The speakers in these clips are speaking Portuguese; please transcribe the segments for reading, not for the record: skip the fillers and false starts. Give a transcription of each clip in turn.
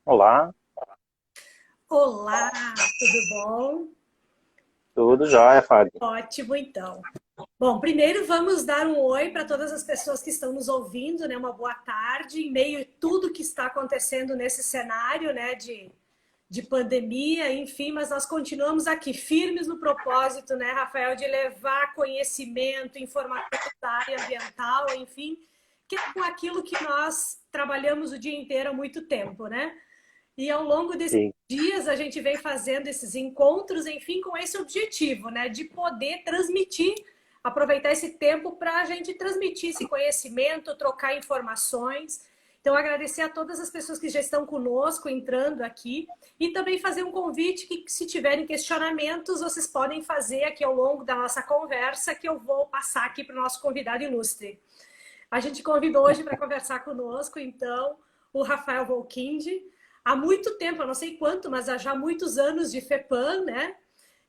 Olá, Olá, tudo bom? tudo jóia, Fábio? Ótimo, então. Bom, primeiro vamos dar um oi para todas as pessoas que estão nos ouvindo, né? Uma boa tarde, em meio a tudo que está acontecendo nesse cenário, né? De pandemia, enfim, mas nós continuamos aqui firmes no propósito, né, Rafael, de levar conhecimento, informação da área ambiental, enfim, que é com aquilo que nós trabalhamos o dia inteiro há muito tempo, né? E ao longo desses Sim, dias a gente vem fazendo esses encontros, enfim, com esse objetivo, né, de poder transmitir, aproveitar esse tempo para a gente transmitir esse conhecimento, trocar informações. Então, agradecer a todas as pessoas que já estão conosco, entrando aqui, e também fazer um convite que, se tiverem questionamentos, vocês podem fazer aqui ao longo da nossa conversa, que eu vou passar aqui para o nosso convidado ilustre. A gente convidou hoje para conversar conosco, então, o Rafael Volkinde, há muito tempo, eu não sei quanto, mas há já muitos anos de FEPAM, né?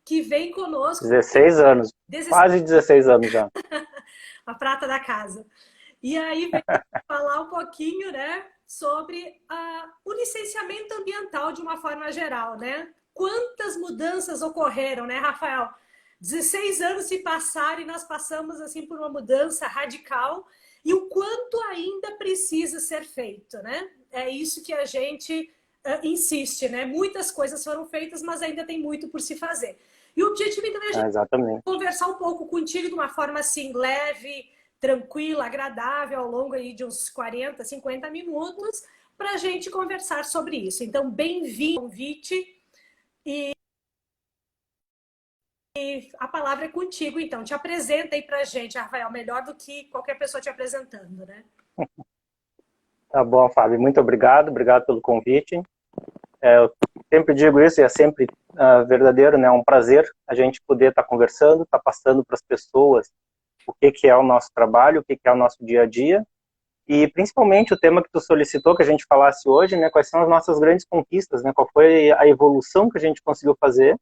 Que vem conosco, 16 anos, quase 16 anos já. a prata da casa. E aí vem falar um pouquinho, né, sobre o licenciamento ambiental de uma forma geral, né? Quantas mudanças ocorreram, né, Rafael? 16 anos se passaram e nós passamos assim por uma mudança radical e o quanto ainda precisa ser feito, né? É isso que a gente insiste, né? Muitas coisas foram feitas, mas ainda tem muito por se fazer. E o objetivo então é a gente Exatamente. conversar um pouco contigo de uma forma assim leve, tranquila, agradável, ao longo aí de uns 40, 50 minutos, para a gente conversar sobre isso. Então, bem-vindo ao convite e a palavra é contigo, então. Te apresenta aí para a gente, Rafael, melhor do que qualquer pessoa te apresentando, né? Tá bom, Fábio, muito obrigado pelo convite. Eu sempre digo isso e é sempre verdadeiro, né? É um prazer a gente poder estar conversando, estar passando para as pessoas o que é o nosso trabalho, o que é o nosso dia a dia e principalmente o tema que tu solicitou que a gente falasse hoje, né? Quais são as nossas grandes conquistas, né? Qual foi a evolução que a gente conseguiu fazer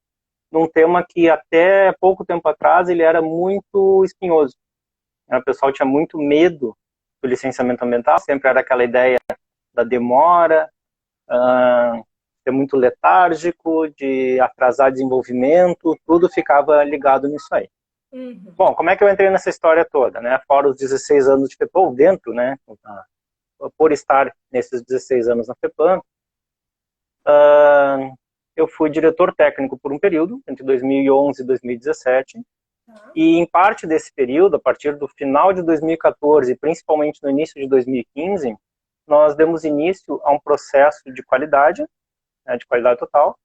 num tema que até pouco tempo atrás ele era muito espinhoso. O pessoal tinha muito medo do licenciamento ambiental, sempre era aquela ideia da demora, ser muito letárgico, de atrasar desenvolvimento, tudo ficava ligado nisso aí. Uhum. Bom, como é que eu entrei nessa história toda, né? Fora os 16 anos de FEPAM, dentro, né? Por estar nesses 16 anos na FEPAM, eu fui diretor técnico por um período, entre 2011 e 2017, Tá. e em parte desse período, a partir do final de 2014, principalmente no início de 2015, nós demos início a um processo de qualidade, né, de qualidade total,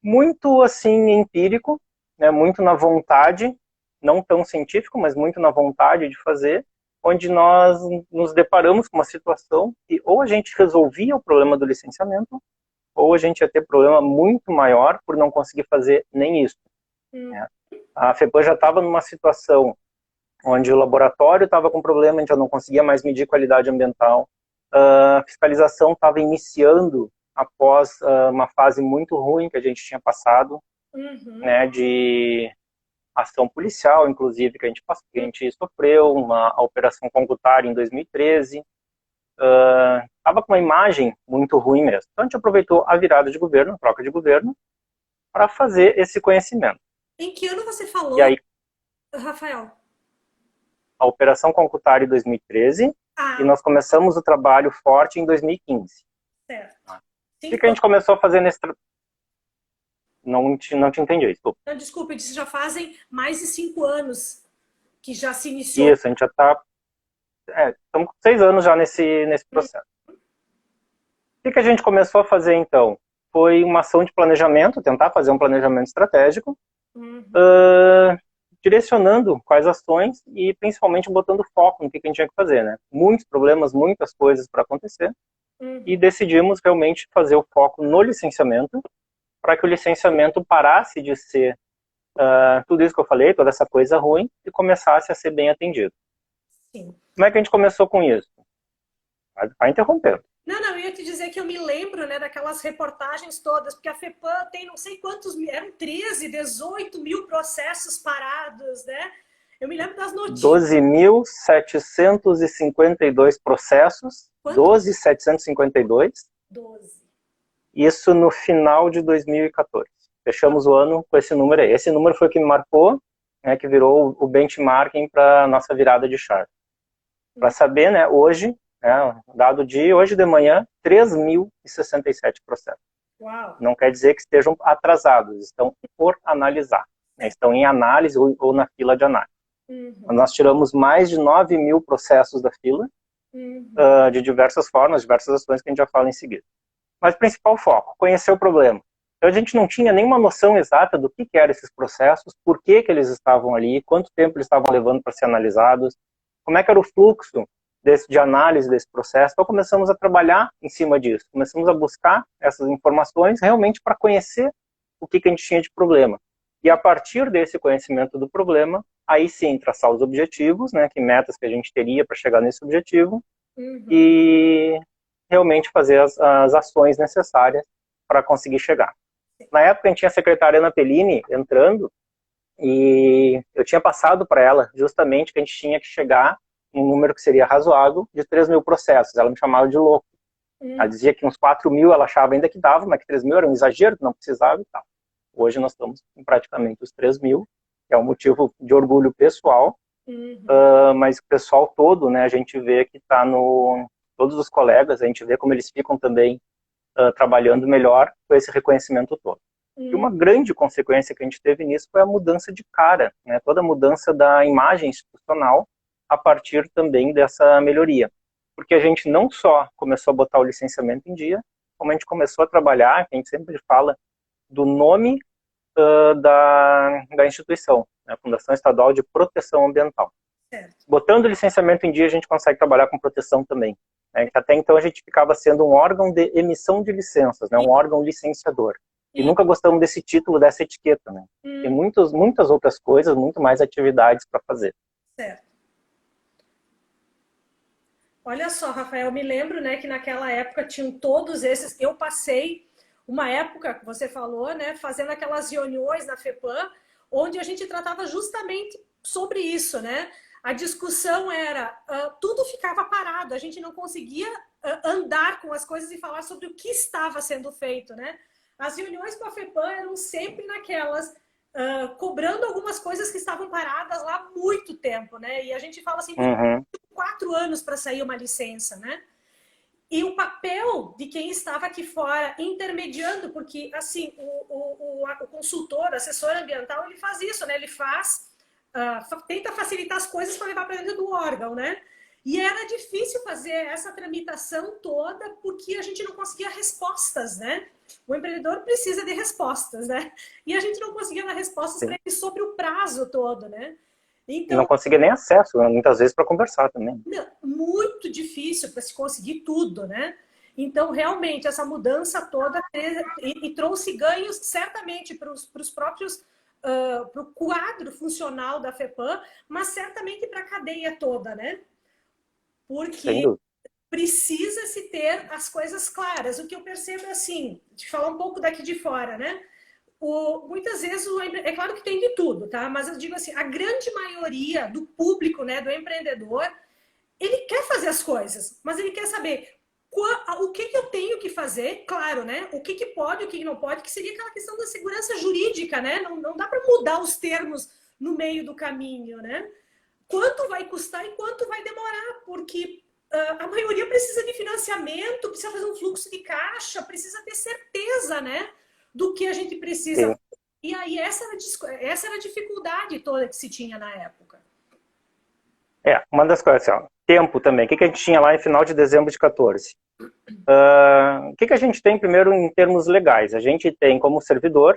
muito assim empírico, né, muito na vontade, não tão científico, mas muito na vontade de fazer, onde nós nos deparamos com uma situação que ou a gente resolvia o problema do licenciamento, ou a gente ia ter problema muito maior por não conseguir fazer nem isso. Uhum. Né? A FEPAM já estava numa situação onde o laboratório estava com problema, a gente já não conseguia mais medir qualidade ambiental, a fiscalização estava iniciando após uma fase muito ruim que a gente tinha passado, Uhum. né, de ação policial, inclusive, que a gente sofreu, a operação Congutar em 2013, estava com uma imagem muito ruim mesmo. Então a gente aproveitou a virada de governo, a troca de governo, para fazer esse conhecimento. Em que ano você E falou, aí, Rafael? a operação Congutar em 2013, e Ah, nós começamos o trabalho forte em 2015. certo. O que a 5 anos. gente começou a fazer nesse não te entendi, desculpa. Não, desculpa, eu disse já fazem mais de 5 anos que já se iniciou. Isso, a gente já está, estamos com 6 anos já nesse processo. O que a gente começou a fazer então? Foi uma ação de planejamento, tentar fazer um planejamento estratégico, Uhum. direcionando quais ações e principalmente botando foco no que a gente tinha que fazer, né? Muitos problemas, muitas coisas para acontecer, e Uhum. decidimos realmente fazer o foco no licenciamento, para que o licenciamento parasse de ser tudo isso que eu falei, toda essa coisa ruim, e começasse a ser bem atendido. Sim. Como é que a gente começou com isso? Vai interrompendo. Não, não, eu ia te dizer que eu me lembro, né, daquelas reportagens todas, porque a FEPAM tem não sei quantos, eram 13, 18 mil processos parados, né? Eu me lembro das notícias. 12.752 processos, Quanto? 12.752, 12. Isso no final de 2014. Fechamos o ano com esse número aí. Esse número foi o que me marcou, né, que virou o benchmarking para a nossa virada de chave. Para saber, né, hoje, né, dado de hoje de manhã, 3.067 processos. Uau. Não quer dizer que estejam atrasados, estão por analisar. Né, estão em análise ou na fila de análise. Nós tiramos mais de 9.000 processos da fila, de diversas formas, diversas ações que a gente já fala em seguida. Mas o principal foco, conhecer o problema. Então a gente não tinha nenhuma noção exata do que eram esses processos, por que eles estavam ali, quanto tempo eles estavam levando para ser analisados, como é que era o fluxo de análise desse processo. Então começamos a trabalhar em cima disso, começamos a buscar essas informações realmente para conhecer o que a gente tinha de problema. E a partir desse conhecimento do problema, aí sim traçar os objetivos, né, que metas que a gente teria para chegar nesse objetivo, e realmente fazer as ações necessárias para conseguir chegar. Na época a gente tinha a secretária Ana Pellini entrando, e eu tinha passado para ela justamente que a gente tinha que chegar em um número que seria razoável de 3.000 processos. Ela me chamava de louco. Ela dizia que uns 4.000 ela achava ainda que dava, mas que 3.000 era um exagero, que não precisava e tal. Hoje nós estamos em praticamente os 3.000, que é um motivo de orgulho pessoal, mas o pessoal todo, né, a gente vê que está no... Todos os colegas, a gente vê como eles ficam também trabalhando melhor com esse reconhecimento todo. E uma grande consequência que a gente teve nisso foi a mudança de cara, né, toda a mudança da imagem institucional a partir também dessa melhoria. Porque a gente não só começou a botar o licenciamento em dia, como a gente começou a trabalhar, a gente sempre fala do nome da instituição, né, Fundação Estadual de Proteção Ambiental. Certo. Botando o licenciamento em dia, a gente consegue trabalhar com proteção também. Né, que até então a gente ficava sendo um órgão de emissão de licenças, né, um órgão licenciador. E nunca gostamos desse título, dessa etiqueta. Né? Tem muitas outras coisas, muito mais atividades para fazer. Certo. Olha só, Rafael, eu me lembro, né, que naquela época tinham todos esses... Eu passei uma época, que você falou, né, fazendo aquelas reuniões na FEPAM, onde a gente tratava justamente sobre isso, né? A discussão era, tudo ficava parado, a gente não conseguia andar com as coisas e falar sobre o que estava sendo feito, né? As reuniões com a FEPAM eram sempre naquelas, cobrando algumas coisas que estavam paradas lá há muito tempo, né? E a gente fala assim, 4 anos para sair uma licença, né? E o papel de quem estava aqui fora intermediando, porque assim, o consultor, assessor ambiental, ele faz isso, né? Ele faz, tenta facilitar as coisas para levar para dentro do órgão, né? E era difícil fazer essa tramitação toda porque a gente não conseguia respostas, né? O empreendedor precisa de respostas, né? E a gente não conseguia dar respostas para ele sobre o prazo todo, né? Então, não conseguia nem acesso, muitas vezes, para conversar também. Muito difícil para se conseguir tudo, né? Então, realmente, essa mudança toda e trouxe ganhos, certamente, para os próprios, para o quadro funcional da FEPAM, mas certamente para a cadeia toda, né? Porque precisa-se ter as coisas claras. O que eu percebo é assim, de falar um pouco daqui de fora, né? Muitas vezes, é claro que tem de tudo, tá? Mas eu digo assim, a grande maioria do público, né, do empreendedor, ele quer fazer as coisas, mas ele quer saber o que eu tenho que fazer, claro, né? O que pode, o que não pode, que seria aquela questão da segurança jurídica, né? Não dá para mudar os termos no meio do caminho, né? Quanto vai custar e quanto vai demorar, porque a maioria precisa de financiamento, precisa fazer um fluxo de caixa, precisa ter certeza, né, do que a gente precisa. Sim. E aí essa era a dificuldade toda que se tinha na época. Uma das coisas, assim, ó, tempo também. O que a gente tinha lá em final de dezembro de 14? O que a gente tem primeiro em termos legais? A gente tem como servidor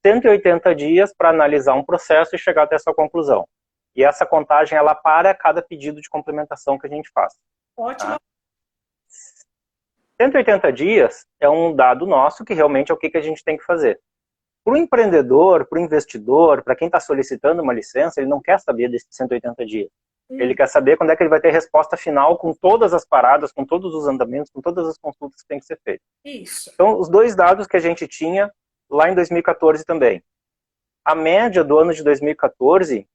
180 dias para analisar um processo e chegar até essa conclusão. E essa contagem, ela para cada pedido de complementação que a gente faz. Ótimo. Tá? 180 dias é um dado nosso que realmente é o que a gente tem que fazer. Para o empreendedor, para o investidor, para quem está solicitando uma licença, ele não quer saber desses 180 dias. Ele quer saber quando é que ele vai ter resposta final com todas as paradas, com todos os andamentos, com todas as consultas que tem que ser feitas. Isso. Então, os dois dados que a gente tinha lá em 2014 também. A média do ano de 2014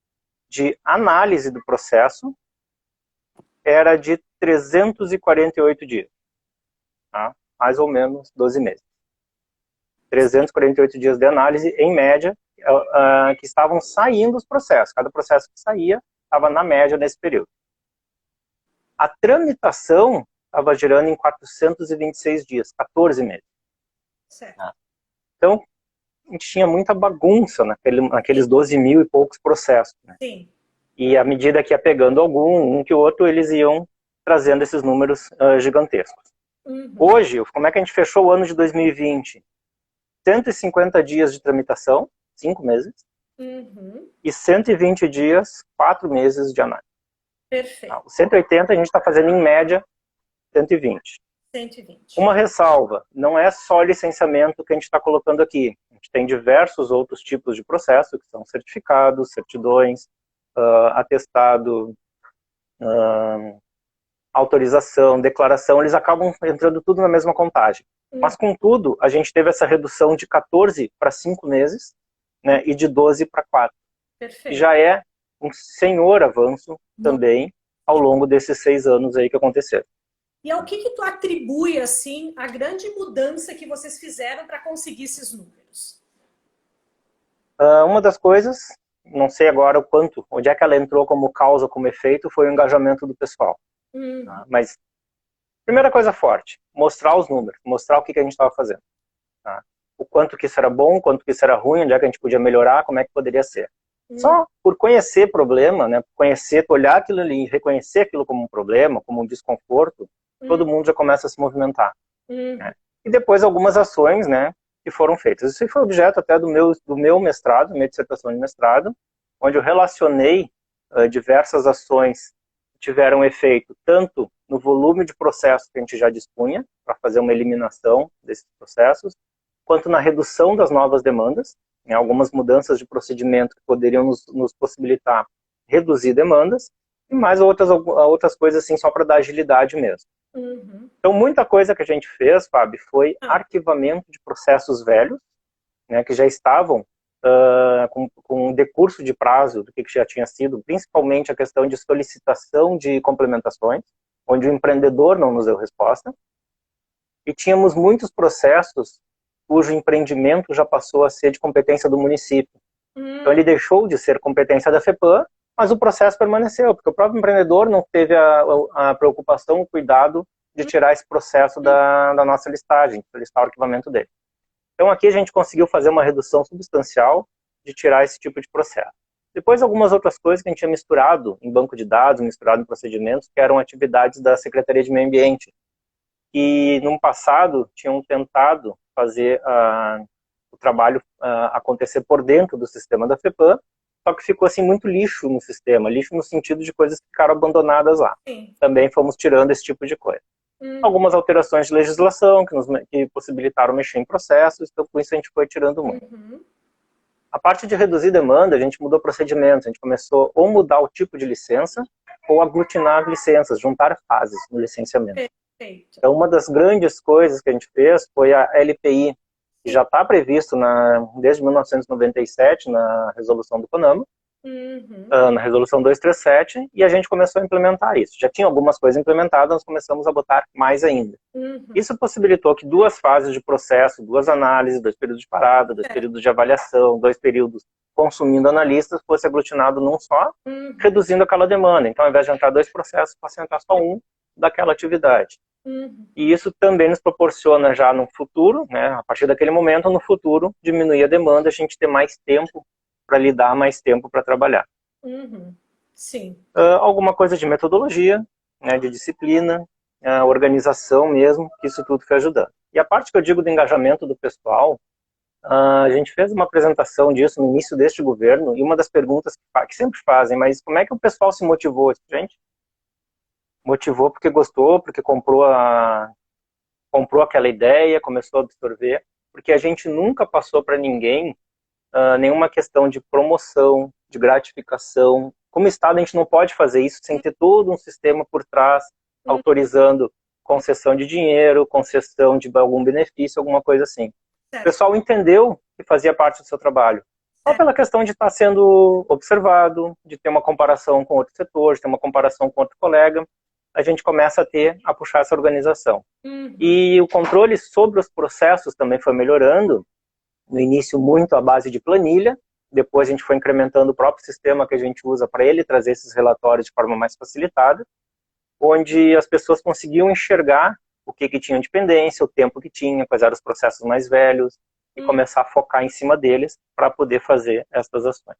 de análise do processo era de 348 dias. Tá? mais ou menos 12 meses. 348 dias de análise, em média, que estavam saindo os processos. Cada processo que saía estava na média nesse período. A tramitação estava girando em 426 dias, 14 meses. Certo. Então, a gente tinha muita bagunça naqueles 12 mil e poucos processos. Né? Sim. E à medida que ia pegando um que o outro, eles iam trazendo esses números gigantescos. Uhum. Hoje, como é que a gente fechou o ano de 2020? 150 dias de tramitação, 5 meses, e 120 dias, 4 meses de análise. Perfeito. 180 a gente está fazendo em média 120. 120. Uma ressalva, não é só licenciamento que a gente está colocando aqui. A gente tem diversos outros tipos de processo, que são certificados, certidões, atestado, autorização, declaração, eles acabam entrando tudo na mesma contagem. Mas, contudo, a gente teve essa redução de 14 para 5 meses, né, e de 12 para 4. Perfeito. Que já é um senhor avanço também ao longo desses 6 anos aí que aconteceram. E ao que tu atribui, assim, a grande mudança que vocês fizeram para conseguir esses números? Uma das coisas, não sei agora o quanto, onde é que ela entrou como causa, como efeito, foi o engajamento do pessoal. Tá? Mas, primeira coisa forte, mostrar os números, mostrar o que a gente estava fazendo. Tá? O quanto que isso era bom, o quanto que isso era ruim, onde é que a gente podia melhorar, como é que poderia ser. Só por conhecer problema, né, conhecer, olhar aquilo ali, reconhecer aquilo como um problema, como um desconforto, todo mundo já começa a se movimentar. Né? E depois algumas ações, né, que foram feitas. Isso foi objeto até do meu mestrado, minha dissertação de mestrado, onde eu relacionei diversas ações que tiveram efeito tanto no volume de processos que a gente já dispunha, para fazer uma eliminação desses processos, quanto na redução das novas demandas, né, algumas mudanças de procedimento que poderiam nos possibilitar reduzir demandas, e mais outras coisas assim, só para dar agilidade mesmo. Então, muita coisa que a gente fez, Fábio, foi arquivamento de processos velhos, né, que já estavam com um decurso de prazo do que já tinha sido, principalmente a questão de solicitação de complementações, onde o empreendedor não nos deu resposta, e tínhamos muitos processos cujo empreendimento já passou a ser de competência do município. Então ele deixou de ser competência da FEPAM, mas o processo permaneceu, porque o próprio empreendedor não teve a preocupação, o cuidado de tirar esse processo da nossa listagem, listar o arquivamento dele. Então aqui a gente conseguiu fazer uma redução substancial de tirar esse tipo de processo. Depois algumas outras coisas que a gente tinha misturado em banco de dados, misturado em procedimentos, que eram atividades da Secretaria de Meio Ambiente, que no passado tinham tentado fazer o trabalho acontecer por dentro do sistema da FEPAM, só que ficou assim muito lixo no sistema, lixo no sentido de coisas que ficaram abandonadas lá. Sim. Também fomos tirando esse tipo de coisa. Algumas alterações de legislação que possibilitaram mexer em processos, então com isso a gente foi tirando muito. A parte de reduzir demanda, a gente mudou procedimentos, a gente começou ou mudar o tipo de licença, ou aglutinar licenças, juntar fases no licenciamento. Então, uma das grandes coisas que a gente fez foi a LPI, que já está previsto desde 1997 na resolução do CONAMA, na resolução 237, e a gente começou a implementar isso. Já tinha algumas coisas implementadas, nós começamos a botar mais ainda. Isso possibilitou que 2 fases de processo, 2 análises, 2 períodos de parada, 2 períodos de avaliação, 2 períodos consumindo analistas, fosse aglutinado num só, reduzindo aquela demanda. Então, ao invés de entrar 2 processos, passa a entrar só um daquela atividade. E isso também nos proporciona já no futuro, né, a partir daquele momento, no futuro, diminuir a demanda, a gente ter mais tempo para lidar, mais tempo para trabalhar. Sim. Alguma coisa de metodologia, né, de disciplina, organização mesmo, que isso tudo foi ajudando. E a parte que eu digo do engajamento do pessoal, a gente fez uma apresentação disso no início deste governo, e uma das perguntas que sempre fazem, mas como é que o pessoal se motivou? Gente, motivou porque gostou, porque comprou aquela ideia, começou a absorver, porque a gente nunca passou para ninguém nenhuma questão de promoção, de gratificação. Como Estado, a gente não pode fazer isso sem ter todo um sistema por trás, autorizando concessão de dinheiro, concessão de algum benefício, alguma coisa assim. O pessoal entendeu que fazia parte do seu trabalho. Só pela questão de estar sendo observado, de ter uma comparação com outro setor, de ter uma comparação com outro colega. a gente começa a puxar essa organização. Uhum. E o controle sobre os processos também foi melhorando, no início muito à base de planilha, depois a gente foi incrementando o próprio sistema que a gente usa para ele trazer esses relatórios de forma mais facilitada, onde as pessoas conseguiam enxergar o que tinha de pendência, o tempo que tinha, quais eram os processos mais velhos, e começar a focar em cima deles para poder fazer essas ações.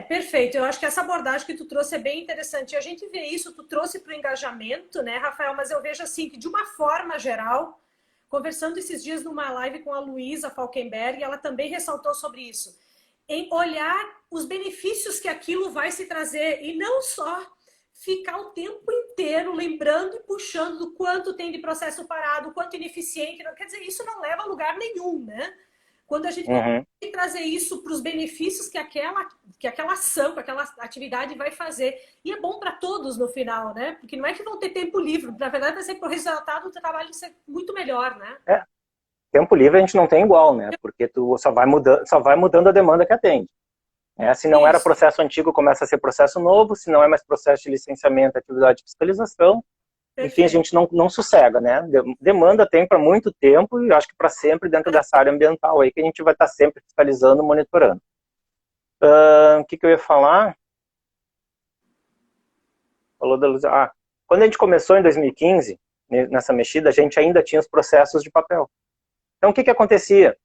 Perfeito. Eu acho que essa abordagem que tu trouxe é bem interessante. E a gente vê isso, tu trouxe para o engajamento, né, Rafael? Mas eu vejo assim que, de uma forma geral, conversando esses dias numa live com a Luísa Falkenberg, ela também ressaltou sobre isso. Em olhar os benefícios que aquilo vai se trazer e não só ficar o tempo inteiro lembrando e puxando do quanto tem de processo parado, quanto ineficiente. Quer dizer, isso não leva a lugar nenhum, né? Quando a gente consegue trazer isso para os benefícios que aquela ação, que aquela atividade vai fazer. E é bom para todos no final, né? Porque não é que vão ter tempo livre, na verdade vai ser para o resultado do trabalho ser muito melhor, né? Tempo livre a gente não tem igual, né? Porque tu só vai mudando a demanda que atende. Se não era processo antigo, começa a ser processo novo, se não é mais processo de licenciamento, atividade de fiscalização. Enfim, a gente não sossega, né? Demanda tem para muito tempo e acho que para sempre dentro dessa área ambiental aí que a gente vai estar sempre fiscalizando, monitorando. O que eu ia falar? Falou da luz. Quando a gente começou em 2015, nessa mexida, a gente ainda tinha os processos de papel. Então, o que acontecia?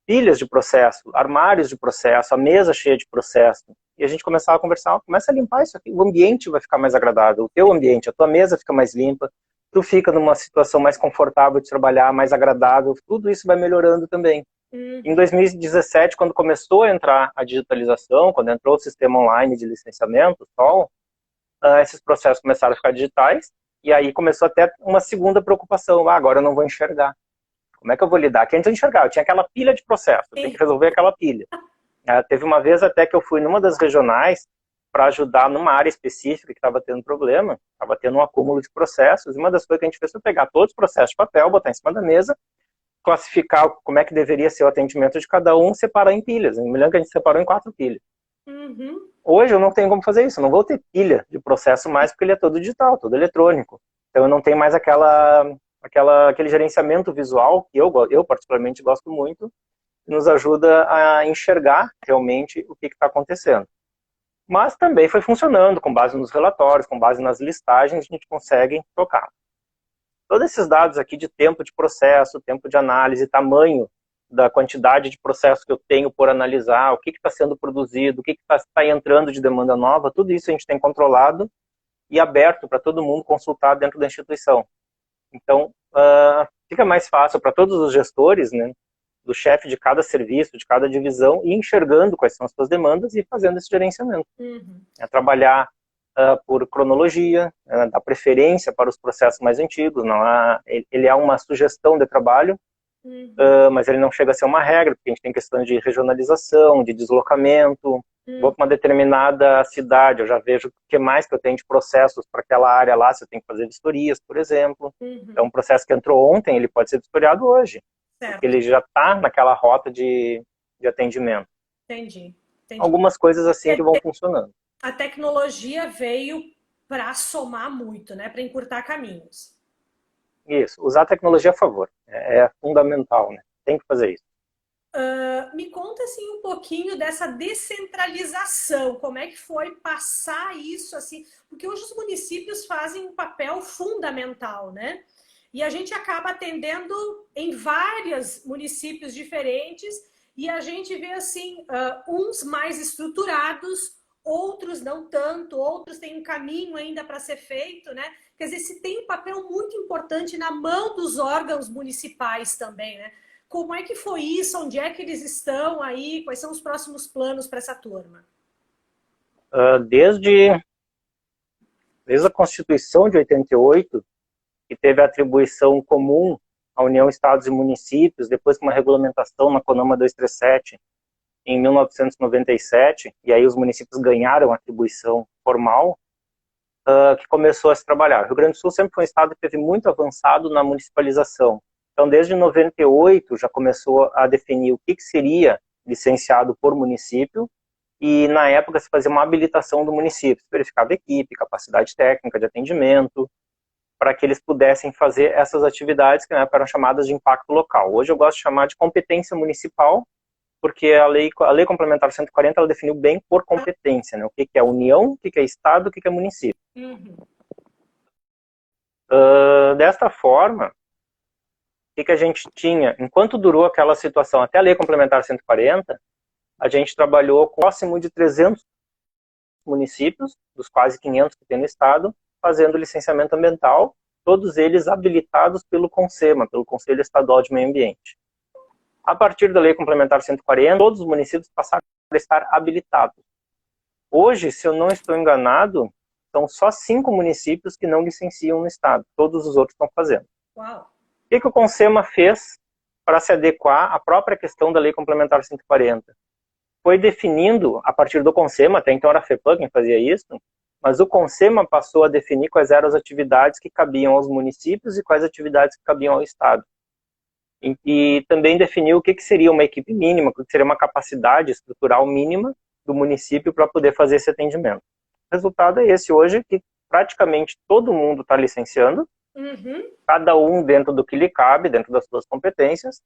Pilhas de processo, armários de processo, a mesa cheia de processo. E a gente começava a conversar, começa a limpar isso aqui, o ambiente vai ficar mais agradável, o teu ambiente, a tua mesa fica mais limpa, tu fica numa situação mais confortável de trabalhar, mais agradável, tudo isso vai melhorando também. Em 2017, quando começou a entrar a digitalização, quando entrou o sistema online de licenciamento, SOL, esses processos começaram a ficar digitais, e aí começou até uma segunda preocupação, agora eu não vou enxergar. Como é que eu vou lidar? Que antes eu enxergava, eu tinha aquela pilha de processo, eu tenho que resolver aquela pilha. Teve uma vez até que eu fui numa das regionais para ajudar numa área específica que estava tendo problema, estava tendo um acúmulo de processos, e uma das coisas que a gente fez foi pegar todos os processos de papel, botar em cima da mesa, classificar como é que deveria ser o atendimento de cada um, separar em pilhas. Eu me lembro que a gente separou em 4 pilhas. Hoje eu não tenho como fazer isso, eu não vou ter pilha de processo mais, porque ele é todo digital, todo eletrônico. Então eu não tenho mais aquele gerenciamento visual, que eu particularmente gosto muito, que nos ajuda a enxergar realmente o que está acontecendo. Mas também foi funcionando, com base nos relatórios, com base nas listagens, a gente consegue tocar. Todos esses dados aqui de tempo de processo, tempo de análise, tamanho da quantidade de processo que eu tenho por analisar, o que está sendo produzido, o que está entrando de demanda nova, tudo isso a gente tem controlado e aberto para todo mundo consultar dentro da instituição. Então, fica mais fácil para todos os gestores, né, do chefe de cada serviço, de cada divisão, ir enxergando quais são as suas demandas e fazendo esse gerenciamento. Trabalhar por cronologia, dar preferência para os processos mais antigos. Ele é uma sugestão de trabalho, mas ele não chega a ser uma regra, porque a gente tem questão de regionalização, de deslocamento. Vou para uma determinada cidade, eu já vejo o que mais que eu tenho de processos para aquela área lá, se eu tenho que fazer vistorias, por exemplo. Então, um processo que entrou ontem, ele pode ser vistoriado hoje, porque ele já está naquela rota de atendimento. Entendi. Algumas coisas assim que vão funcionando. A tecnologia veio para somar muito, né? Para encurtar caminhos. Isso, usar a tecnologia a favor. É fundamental, né? Tem que fazer isso. Me conta assim um pouquinho dessa descentralização, como é que foi passar isso assim, porque hoje os municípios fazem um papel fundamental, né? E a gente acaba atendendo em vários municípios diferentes e a gente vê assim, uns mais estruturados, outros não tanto, outros têm um caminho ainda para ser feito, né? Quer dizer, se tem um papel muito importante na mão dos órgãos municipais também, né? Como é que foi isso? Onde é que eles estão aí? Quais são os próximos planos para essa turma? Desde a Constituição de 88, que teve a atribuição comum à União, Estados e Municípios, depois com uma regulamentação na CONAMA 237, em 1997, e aí os municípios ganharam a atribuição formal, que começou a se trabalhar. O Rio Grande do Sul sempre foi um estado que teve muito avançado na municipalização. Então, desde 98, já começou a definir o que seria licenciado por município, e na época se fazia uma habilitação do município, se verificava equipe, capacidade técnica de atendimento, para que eles pudessem fazer essas atividades que na época eram chamadas de impacto local. Hoje eu gosto de chamar de competência municipal, porque a lei complementar 140 ela definiu bem por competência, né? O que é União, o que é Estado, o que é município. Uhum. Desta forma, o que a gente tinha? Enquanto durou aquela situação até a lei complementar 140, a gente trabalhou com próximo de 300 municípios, dos quase 500 que tem no estado, fazendo licenciamento ambiental, todos eles habilitados pelo CONSEMA, pelo Conselho Estadual de Meio Ambiente. A partir da Lei Complementar 140, todos os municípios passaram a estar habilitados. Hoje, se eu não estou enganado, são só 5 municípios que não licenciam no estado, todos os outros estão fazendo. Uau. O que o CONSEMA fez para se adequar à própria questão da Lei Complementar 140? Foi definindo, a partir do CONSEMA, até então era a FEPAM quem fazia isso, mas o CONSEMA passou a definir quais eram as atividades que cabiam aos municípios e quais atividades que cabiam ao Estado. E também definiu o que seria uma equipe mínima, o que seria uma capacidade estrutural mínima do município para poder fazer esse atendimento. O resultado é esse hoje, que praticamente todo mundo está licenciando, cada um dentro do que lhe cabe, dentro das suas competências,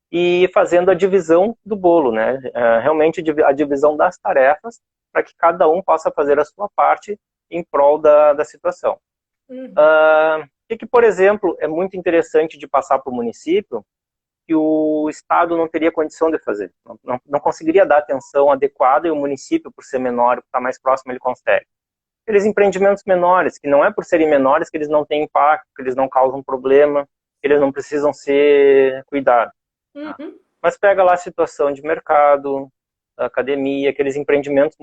e fazendo a divisão do bolo, né? Realmente a divisão das tarefas, para que cada um possa fazer a sua parte em prol da situação. O que, por exemplo, é muito interessante de passar para o município, que o Estado não teria condição de fazer, não conseguiria dar atenção adequada, e o município, por ser menor, por estar mais próximo, ele consegue. Aqueles empreendimentos menores, que não é por serem menores que eles não têm impacto, que eles não causam problema, que eles não precisam ser cuidados. Mas pega lá a situação de mercado, academia, aqueles empreendimentos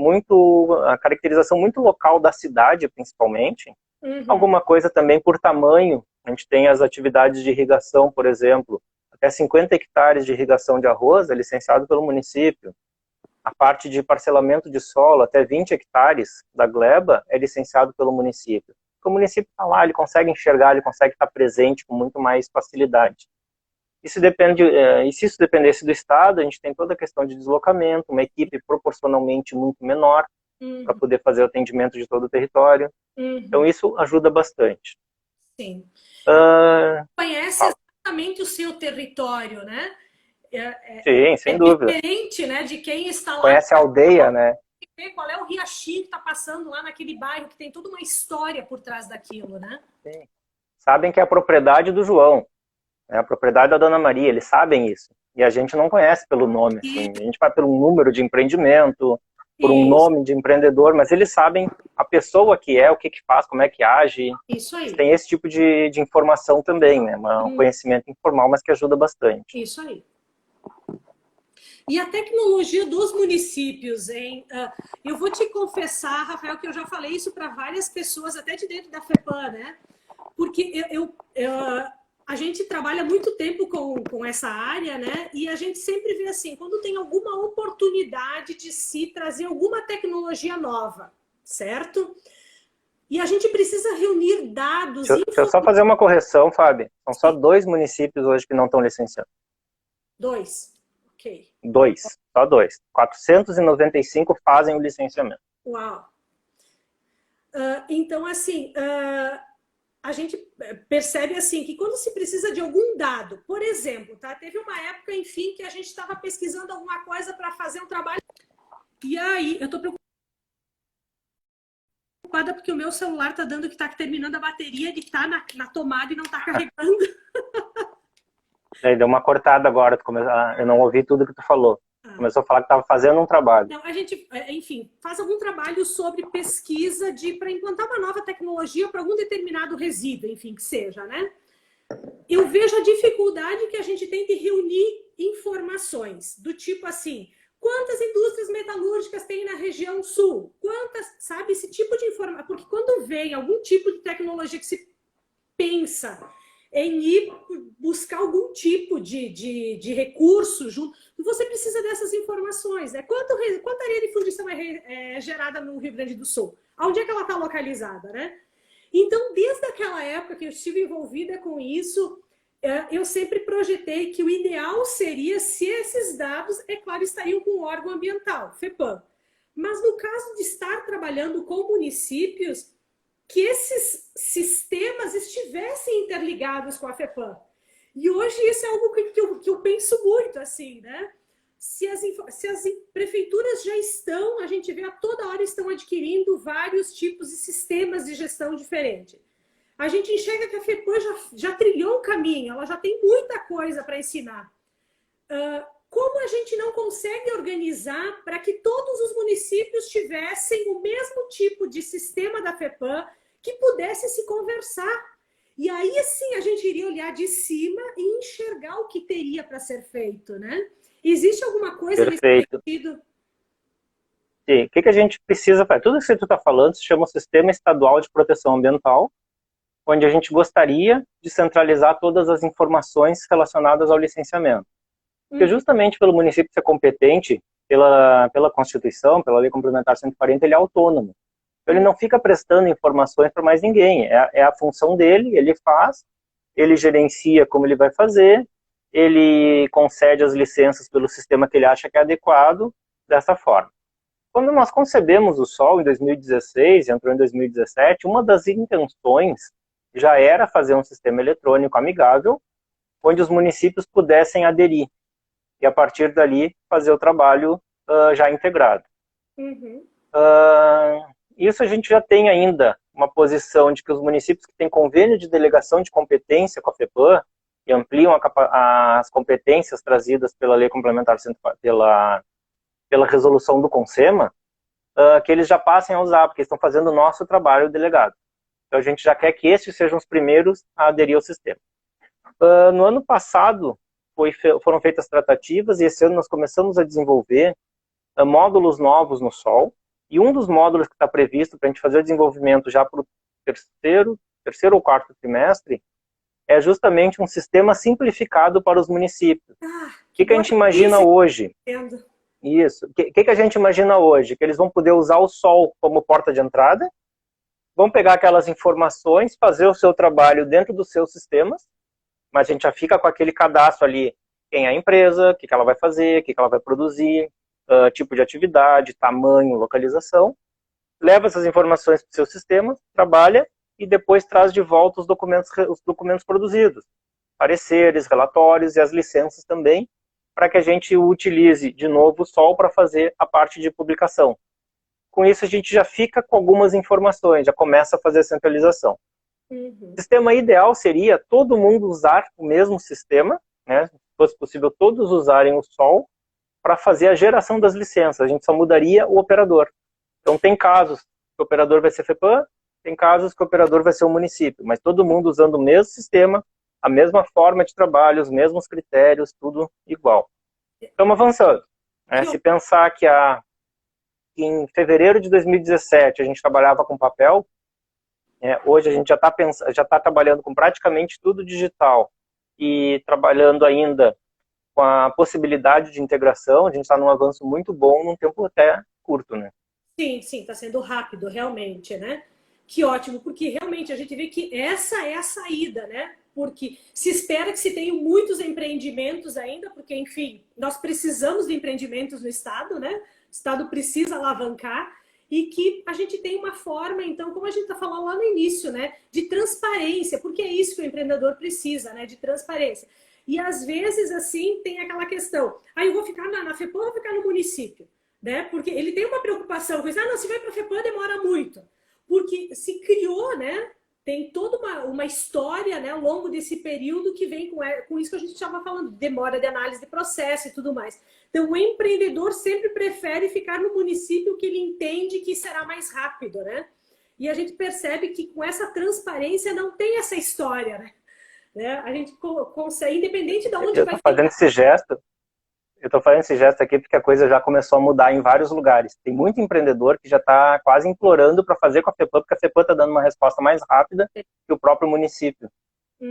a caracterização muito local da cidade, principalmente. Alguma coisa também por tamanho. A gente tem as atividades de irrigação, por exemplo, até 50 hectares de irrigação de arroz é licenciado pelo município. A parte de parcelamento de solo, até 20 hectares da gleba, é licenciado pelo município. Porque o município está lá, ele consegue enxergar, ele consegue estar presente com muito mais facilidade. E se isso dependesse do Estado, a gente tem toda a questão de deslocamento, uma equipe proporcionalmente muito menor para poder fazer o atendimento de todo o território. Então isso ajuda bastante. Sim. Conhece exatamente o seu território, né? Sim, sem dúvida. É diferente, né, de quem está lá. Conhece a aldeia, né? Qual é o riachinho que está passando lá naquele bairro, que tem toda uma história por trás daquilo, né? Sim. Sabem que é a propriedade do João. É a propriedade da Dona Maria, eles sabem isso. E a gente não conhece pelo nome. Assim. A gente vai pelo número de empreendimento, por um nome de empreendedor, mas eles sabem a pessoa que é, o que faz, como é que age. Isso aí. Tem esse tipo de informação também, né? Um conhecimento informal, mas que ajuda bastante. Isso aí. E a tecnologia dos municípios, hein? Eu vou te confessar, Rafael, que eu já falei isso para várias pessoas, até de dentro da FEPAM, né? Porque a gente trabalha muito tempo com essa área, né? E a gente sempre vê assim, quando tem alguma oportunidade de se trazer alguma tecnologia nova, certo? E a gente precisa reunir dados... Deixa eu só fazer uma correção, Fábio. São só 2 municípios hoje que não estão licenciando. 2? Ok. 2, só 2. 495 fazem o licenciamento. Uau! Então, assim... a gente percebe assim que quando se precisa de algum dado, por exemplo, tá? Teve uma época, enfim, que a gente estava pesquisando alguma coisa para fazer um trabalho. E aí, eu estou preocupada porque o meu celular está dando que está terminando a bateria, ele está na tomada e não está carregando. Aí deu uma cortada agora, eu não ouvi tudo que tu falou. Começou a falar que estava fazendo um trabalho. Não, a gente, enfim, faz algum trabalho sobre pesquisa para implantar uma nova tecnologia para algum determinado resíduo, enfim, que seja, né? Eu vejo a dificuldade que a gente tem de reunir informações, do tipo assim, quantas indústrias metalúrgicas tem na região sul? Quantas, sabe, esse tipo de informação. Porque quando vem algum tipo de tecnologia que se pensa em ir buscar algum tipo de recurso junto, você precisa dessas informações. Né? Quanta areia de fundição é gerada no Rio Grande do Sul? Onde é que ela está localizada? Né? Então, desde aquela época que eu estive envolvida com isso, eu sempre projetei que o ideal seria se esses dados, é claro, estariam com o órgão ambiental, FEPAM. mas no caso de estar trabalhando com municípios, que esses sistemas estivessem interligados com a FEPAM. E hoje isso é algo que eu penso muito, assim, né? Se as prefeituras já estão, a gente vê a toda hora estão adquirindo vários tipos de sistemas de gestão diferentes. A gente enxerga que a FEPAM já trilhou um caminho, ela já tem muita coisa para ensinar. Como a gente não consegue organizar para que todos os municípios tivessem o mesmo tipo de sistema da FEPAM que pudesse se conversar? E aí sim a gente iria olhar de cima e enxergar o que teria para ser feito, né? Existe alguma coisa nesse sentido? Sim. O que a gente precisa fazer? Tudo isso que tu está falando se chama Sistema Estadual de Proteção Ambiental, onde a gente gostaria de centralizar todas as informações relacionadas ao licenciamento. Porque justamente pelo município ser competente, pela Constituição, pela Lei Complementar 140, ele é autônomo. Então ele não fica prestando informações para mais ninguém. É a função dele, ele faz, ele gerencia como ele vai fazer, ele concede as licenças pelo sistema que ele acha que é adequado, dessa forma. Quando nós concebemos o SOL em 2016, entrou em 2017, uma das intenções já era fazer um sistema eletrônico amigável, onde os municípios pudessem aderir, e a partir dali fazer o trabalho já integrado. Isso a gente já tem ainda uma posição de que os municípios que têm convênio de delegação de competência com a FEPAM, e ampliam as competências trazidas pela Lei Complementar, pela resolução do CONSEMA, que eles já passem a usar, porque estão fazendo o nosso trabalho delegado. Então a gente já quer que esses sejam os primeiros a aderir ao sistema. No ano passado, foram feitas tratativas, e esse ano nós começamos a desenvolver módulos novos no SOL, e um dos módulos que está previsto para a gente fazer o desenvolvimento já para o terceiro ou quarto trimestre é justamente um sistema simplificado para os municípios. O que a gente imagina hoje? Isso. O que a gente imagina hoje? Que eles vão poder usar o SOL como porta de entrada, vão pegar aquelas informações, fazer o seu trabalho dentro dos seus sistemas, mas a gente já fica com aquele cadastro ali, quem é a empresa, o que ela vai fazer, o que ela vai produzir, tipo de atividade, tamanho, localização, leva essas informações para o seu sistema, trabalha e depois traz de volta os documentos produzidos, pareceres, relatórios e as licenças também, para que a gente utilize de novo o SOL para fazer a parte de publicação. Com isso a gente já fica com algumas informações, já começa a fazer a centralização. O sistema ideal seria todo mundo usar o mesmo sistema, né? Se fosse possível todos usarem o SOL para fazer a geração das licenças, a gente só mudaria o operador. Então tem casos que o operador vai ser FEPAM, tem casos que o operador vai ser o município, mas todo mundo usando o mesmo sistema, a mesma forma de trabalho, os mesmos critérios, tudo igual. Estamos avançando. Se pensar que em fevereiro de 2017 a gente trabalhava com papel, hoje a gente já está trabalhando com praticamente tudo digital e trabalhando ainda com a possibilidade de integração, a gente está num avanço muito bom num tempo até curto, né? Sim, está sendo rápido, realmente, né? Que ótimo, porque realmente a gente vê que essa é a saída, né? Porque se espera que se tenham muitos empreendimentos ainda, porque, enfim, nós precisamos de empreendimentos no Estado, né? O Estado precisa alavancar e que a gente tem uma forma, então, como a gente está falando lá no início, né? De transparência, porque é isso que o empreendedor precisa, né? De transparência. E, às vezes, assim, tem aquela questão, eu vou ficar na FEPAM ou vou ficar no município? Né? Porque ele tem uma preocupação com isso, não, se vai para a FEPAM demora muito. Porque se criou, né? Tem toda uma história, né, ao longo desse período que vem com isso que a gente estava falando, demora de análise de processo e tudo mais. Então, o empreendedor sempre prefere ficar no município que ele entende que será mais rápido, né? E a gente percebe que com essa transparência não tem essa história, né? A gente consegue, independente de onde vai ficar. Eu estou fazendo esse gesto aqui porque a coisa já começou a mudar em vários lugares. Tem muito empreendedor que já está quase implorando para fazer com a FEPAM, porque a FEPAM está dando uma resposta mais rápida que o próprio município.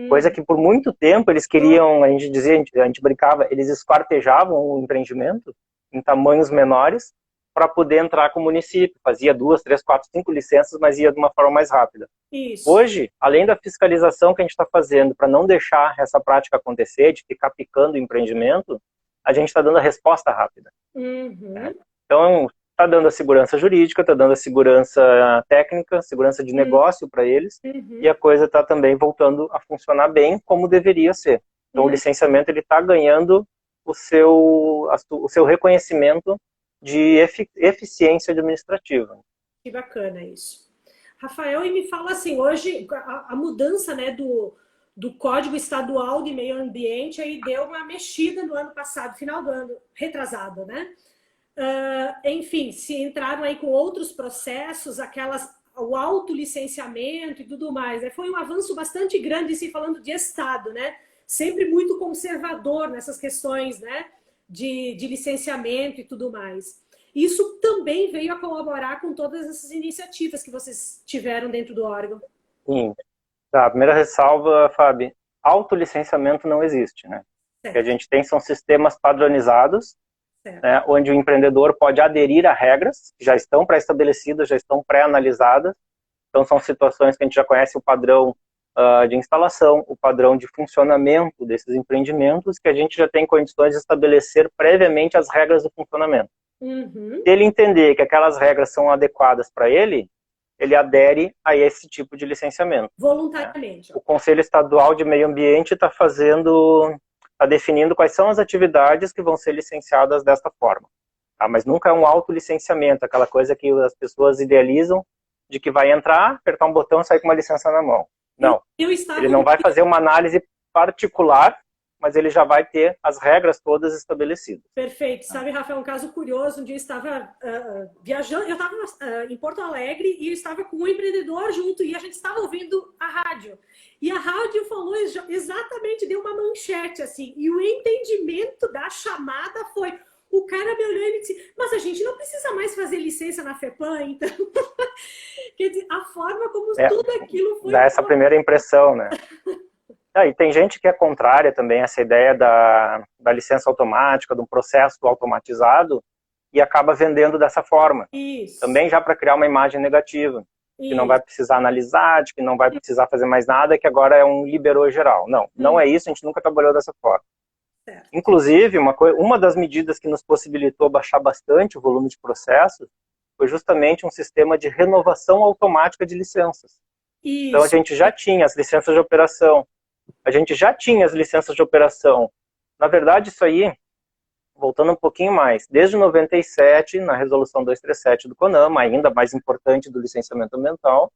Coisa que por muito tempo eles queriam, a gente brincava, eles esquartejavam o empreendimento em tamanhos menores para poder entrar com o município. Fazia 2, 3, 4, 5 licenças, mas ia de uma forma mais rápida. Isso. Hoje, além da fiscalização que a gente está fazendo para não deixar essa prática acontecer, de ficar picando o empreendimento, a gente está dando a resposta rápida. Então, está dando a segurança jurídica, está dando a segurança técnica, segurança de negócio para eles, e a coisa está também voltando a funcionar bem como deveria ser. Então o licenciamento está ganhando o seu reconhecimento de eficiência administrativa. Que bacana isso. Rafael, e me fala assim, hoje a mudança, né, do Código Estadual de Meio Ambiente aí deu uma mexida no ano passado, final do ano, retrasado, né? Enfim, se entraram aí com outros processos, o autolicenciamento e tudo mais, né? Foi um avanço bastante grande, se falando de Estado, né? Sempre muito conservador nessas questões, né? De licenciamento e tudo mais. Isso também veio a colaborar com todas essas iniciativas que vocês tiveram dentro do órgão. Sim. Tá, a primeira ressalva, Fábio, autolicenciamento não existe, né? O que a gente tem são sistemas padronizados, né, onde o empreendedor pode aderir a regras que já estão pré-estabelecidas, já estão pré-analisadas. Então, são situações que a gente já conhece o padrão de instalação, o padrão de funcionamento desses empreendimentos, que a gente já tem condições de estabelecer previamente as regras do funcionamento. Se ele entender que aquelas regras são adequadas para ele adere a esse tipo de licenciamento. Voluntariamente. O Conselho Estadual de Meio Ambiente está definindo quais são as atividades que vão ser licenciadas desta forma. Tá? Mas nunca é um autolicenciamento, aquela coisa que as pessoas idealizam de que vai entrar, apertar um botão e sair com uma licença na mão. Não. Ele não vai fazer uma análise particular, mas ele já vai ter as regras todas estabelecidas. Perfeito. Sabe, Rafael, um caso curioso, um dia eu estava viajando, eu estava em Porto Alegre e eu estava com um empreendedor junto e a gente estava ouvindo a rádio. E a rádio falou exatamente, deu uma manchete assim, e o entendimento da chamada foi... O cara me olhou e me disse, mas a gente não precisa mais fazer licença na FEPAM, então... Quer dizer, a forma como tudo aquilo foi... Dá essa primeira impressão, né? E tem gente que é contrária também a essa ideia da licença automática, de um processo automatizado, e acaba vendendo dessa forma. Isso. Também já para criar uma imagem negativa. Que não vai precisar analisar, de que não vai precisar fazer mais nada, que agora é um liberou geral. Não, não é isso, a gente nunca trabalhou dessa forma. Certo. Inclusive, uma das medidas que nos possibilitou baixar bastante o volume de processos foi justamente um sistema de renovação automática de licenças. Isso. Então a gente já tinha as licenças de operação, Na verdade, isso aí, voltando um pouquinho mais, desde 97, na resolução 237 do CONAMA, ainda mais importante do licenciamento ambiental,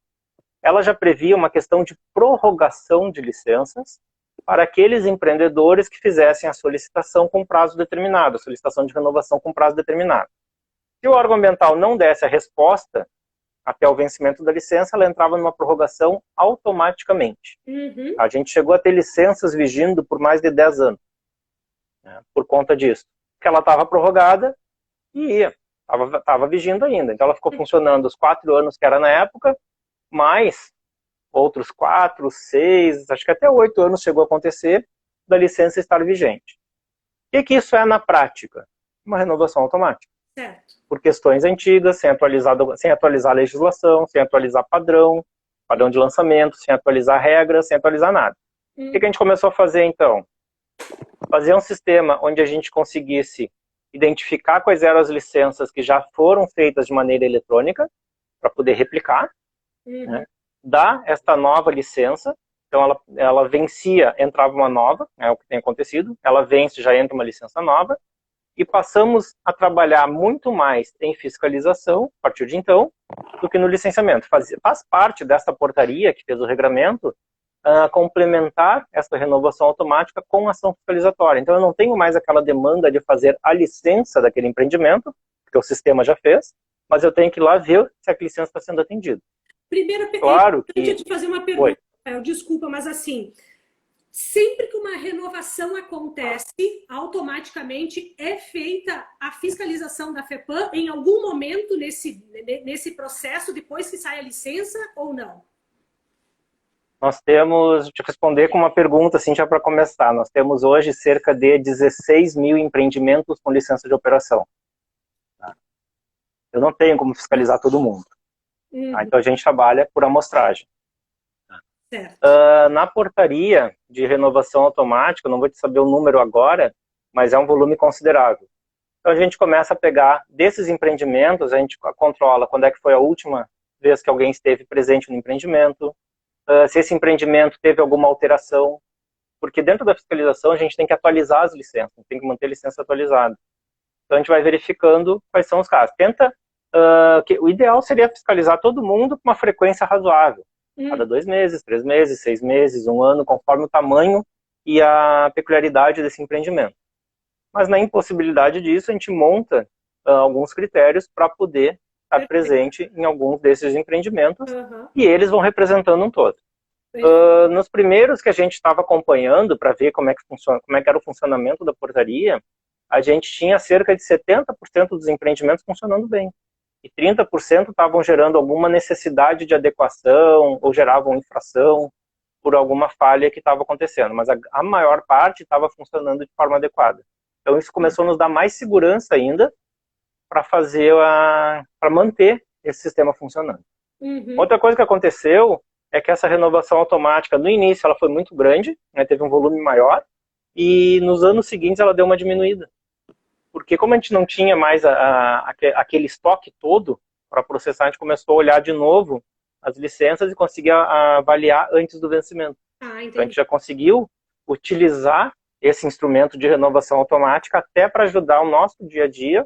ela já previa uma questão de prorrogação de licenças para aqueles empreendedores que fizessem a solicitação com prazo determinado, a solicitação de renovação com prazo determinado. Se o órgão ambiental não desse a resposta até o vencimento da licença, ela entrava numa prorrogação automaticamente. A gente chegou a ter licenças vigindo por mais de 10 anos, né, por conta disso. Porque ela estava prorrogada e estava vigindo ainda. Então ela ficou funcionando os 4 anos que era na época, mais outros 4, 6, acho que até 8 anos chegou a acontecer da licença estar vigente. O que isso é na prática? Uma renovação automática. Certo. Por questões antigas, sem atualizar a legislação, sem atualizar padrão de lançamento, sem atualizar regras, sem atualizar nada. O que a gente começou a fazer então? Fazer um sistema onde a gente conseguisse identificar quais eram as licenças que já foram feitas de maneira eletrônica, para poder replicar, né? Dar esta nova licença, então ela vencia, entrava uma nova, é o que tem acontecido, ela vence, já entra uma licença nova, e passamos a trabalhar muito mais em fiscalização, a partir de então, do que no licenciamento. Faz parte desta portaria que fez o regramento, complementar essa renovação automática com ação fiscalizatória. Então eu não tenho mais aquela demanda de fazer a licença daquele empreendimento, porque o sistema já fez, mas eu tenho que ir lá ver se a licença está sendo atendida. Primeiro, claro que... eu te fazer uma pergunta, desculpa, mas assim, sempre que uma renovação acontece, automaticamente é feita a fiscalização da FEPAM em algum momento nesse processo, depois que sai a licença ou não? Nós temos, te responder com uma pergunta, assim, já para começar, nós temos hoje cerca de 16 mil empreendimentos com licença de operação. Eu não tenho como fiscalizar todo mundo. Então a gente trabalha por amostragem. Na portaria de renovação automática, não vou te saber o número agora, mas é um volume considerável. Então a gente começa a pegar desses empreendimentos, a gente controla quando é que foi a última vez que alguém esteve presente no empreendimento, se esse empreendimento teve alguma alteração, porque dentro da fiscalização a gente tem que atualizar as licenças, tem que manter a licença atualizada. Então a gente vai verificando quais são os casos. O ideal seria fiscalizar todo mundo com uma frequência razoável, cada 2 meses, 3 meses, 6 meses, 1 ano, conforme o tamanho e a peculiaridade desse empreendimento. Mas na impossibilidade disso, a gente monta alguns critérios para poder estar presente em alguns desses empreendimentos e eles vão representando um todo. Nos primeiros que a gente estava acompanhando para ver como é que era o funcionamento da portaria, a gente tinha cerca de 70% dos empreendimentos funcionando bem. E 30% estavam gerando alguma necessidade de adequação ou geravam infração por alguma falha que estava acontecendo. Mas a maior parte estava funcionando de forma adequada. Então isso começou a nos dar mais segurança ainda para manter esse sistema funcionando. Outra coisa que aconteceu é que essa renovação automática, no início, ela foi muito grande, né, teve um volume maior, e nos anos seguintes ela deu uma diminuída. Porque como a gente não tinha mais aquele estoque todo para processar, a gente começou a olhar de novo as licenças e conseguia avaliar antes do vencimento. Então a gente já conseguiu utilizar esse instrumento de renovação automática até para ajudar o nosso dia a dia,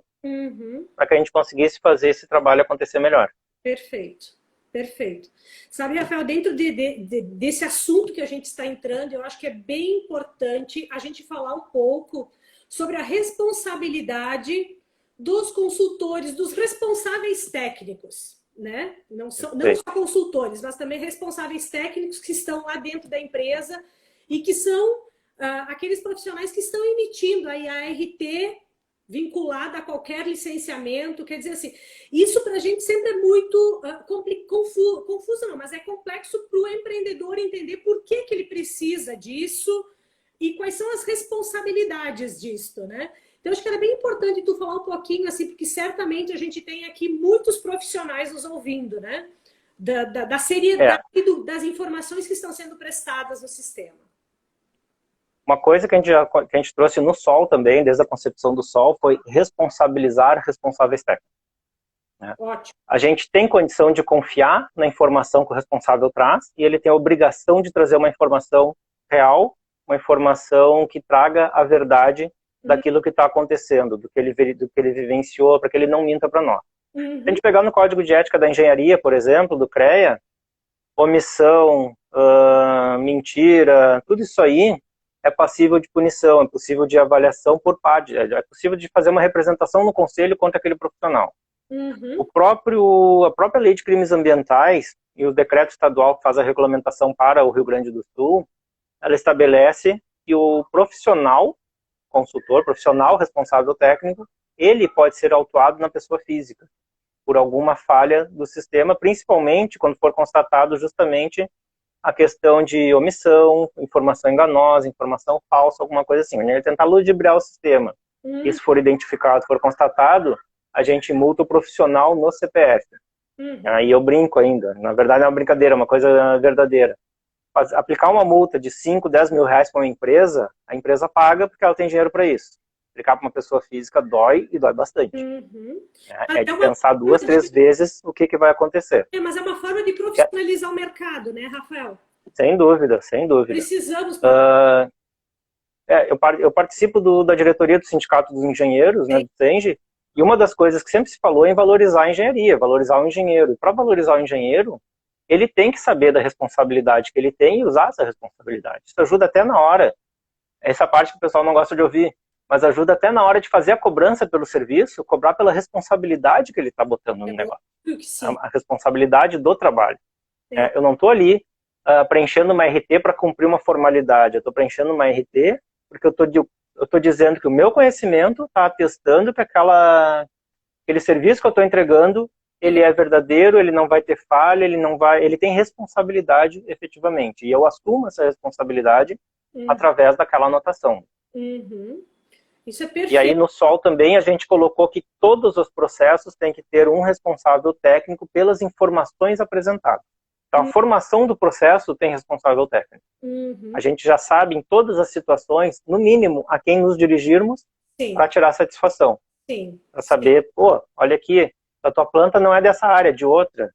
para que a gente conseguisse fazer esse trabalho acontecer melhor. Perfeito, perfeito. Sabe, Rafael, dentro desse assunto que a gente está entrando, eu acho que é bem importante a gente falar um pouco sobre a responsabilidade dos consultores, dos responsáveis técnicos, né? Não só consultores, mas também responsáveis técnicos que estão lá dentro da empresa e que são aqueles profissionais que estão emitindo aí a ART vinculada a qualquer licenciamento. Quer dizer assim, isso para a gente sempre é muito confuso, não, mas é complexo para o empreendedor entender por que ele precisa disso e quais são as responsabilidades disso, né? Então, acho que era bem importante tu falar um pouquinho, assim, porque certamente a gente tem aqui muitos profissionais nos ouvindo, né? Da seriedade das informações que estão sendo prestadas no sistema. Uma coisa que a gente trouxe no SOL também, desde a concepção do SOL, foi responsabilizar responsáveis técnicos. Né? Ótimo. A gente tem condição de confiar na informação que o responsável traz e ele tem a obrigação de trazer uma informação real, uma informação que traga a verdade daquilo que está acontecendo, do que ele vivenciou, para que ele não minta para nós. Se a gente pegar no Código de Ética da Engenharia, por exemplo, do CREA, omissão, mentira, tudo isso aí é passível de punição, é possível de avaliação por parte, é possível de fazer uma representação no conselho contra aquele profissional. A própria Lei de Crimes Ambientais e o decreto estadual que faz a regulamentação para o Rio Grande do Sul, ela estabelece que o profissional, consultor, profissional responsável técnico, ele pode ser autuado na pessoa física por alguma falha do sistema, principalmente quando for constatado justamente a questão de omissão, informação enganosa, informação falsa, alguma coisa assim. Ele tentar ludibriar o sistema. Isso for identificado, for constatado, a gente multa o profissional no CPF. Aí eu brinco ainda. Na verdade é uma brincadeira, é uma coisa verdadeira. Aplicar uma multa de 5, 10 mil reais para uma empresa, a empresa paga porque ela tem dinheiro para isso. Aplicar para uma pessoa física dói e dói bastante. É de pensar 2, 3 vezes o que vai acontecer. Mas é uma forma de profissionalizar o mercado, né, Rafael? Sem dúvida, sem dúvida. Precisamos. Eu participo da diretoria do Sindicato dos Engenheiros, né, do SENGE, e uma das coisas que sempre se falou é em valorizar a engenharia, valorizar o engenheiro. E para valorizar o engenheiro, ele tem que saber da responsabilidade que ele tem e usar essa responsabilidade. Isso ajuda até na hora. Essa parte que o pessoal não gosta de ouvir. Mas ajuda até na hora de fazer a cobrança pelo serviço, cobrar pela responsabilidade que ele está botando no negócio. A responsabilidade do trabalho. Eu não estou ali preenchendo uma RT para cumprir uma formalidade. Eu estou preenchendo uma RT porque eu estou dizendo que o meu conhecimento está atestando que aquele serviço que eu estou entregando, ele é verdadeiro, ele não vai ter falha, ele tem responsabilidade efetivamente. E eu assumo essa responsabilidade através daquela anotação. Isso é perfeito. E aí no SOL também a gente colocou que todos os processos têm que ter um responsável técnico pelas informações apresentadas. Então a formação do processo tem responsável técnico. A gente já sabe em todas as situações, no mínimo, a quem nos dirigirmos para tirar satisfação. Sim. Para saber, pô, olha aqui, a tua planta não é dessa área, é de outra.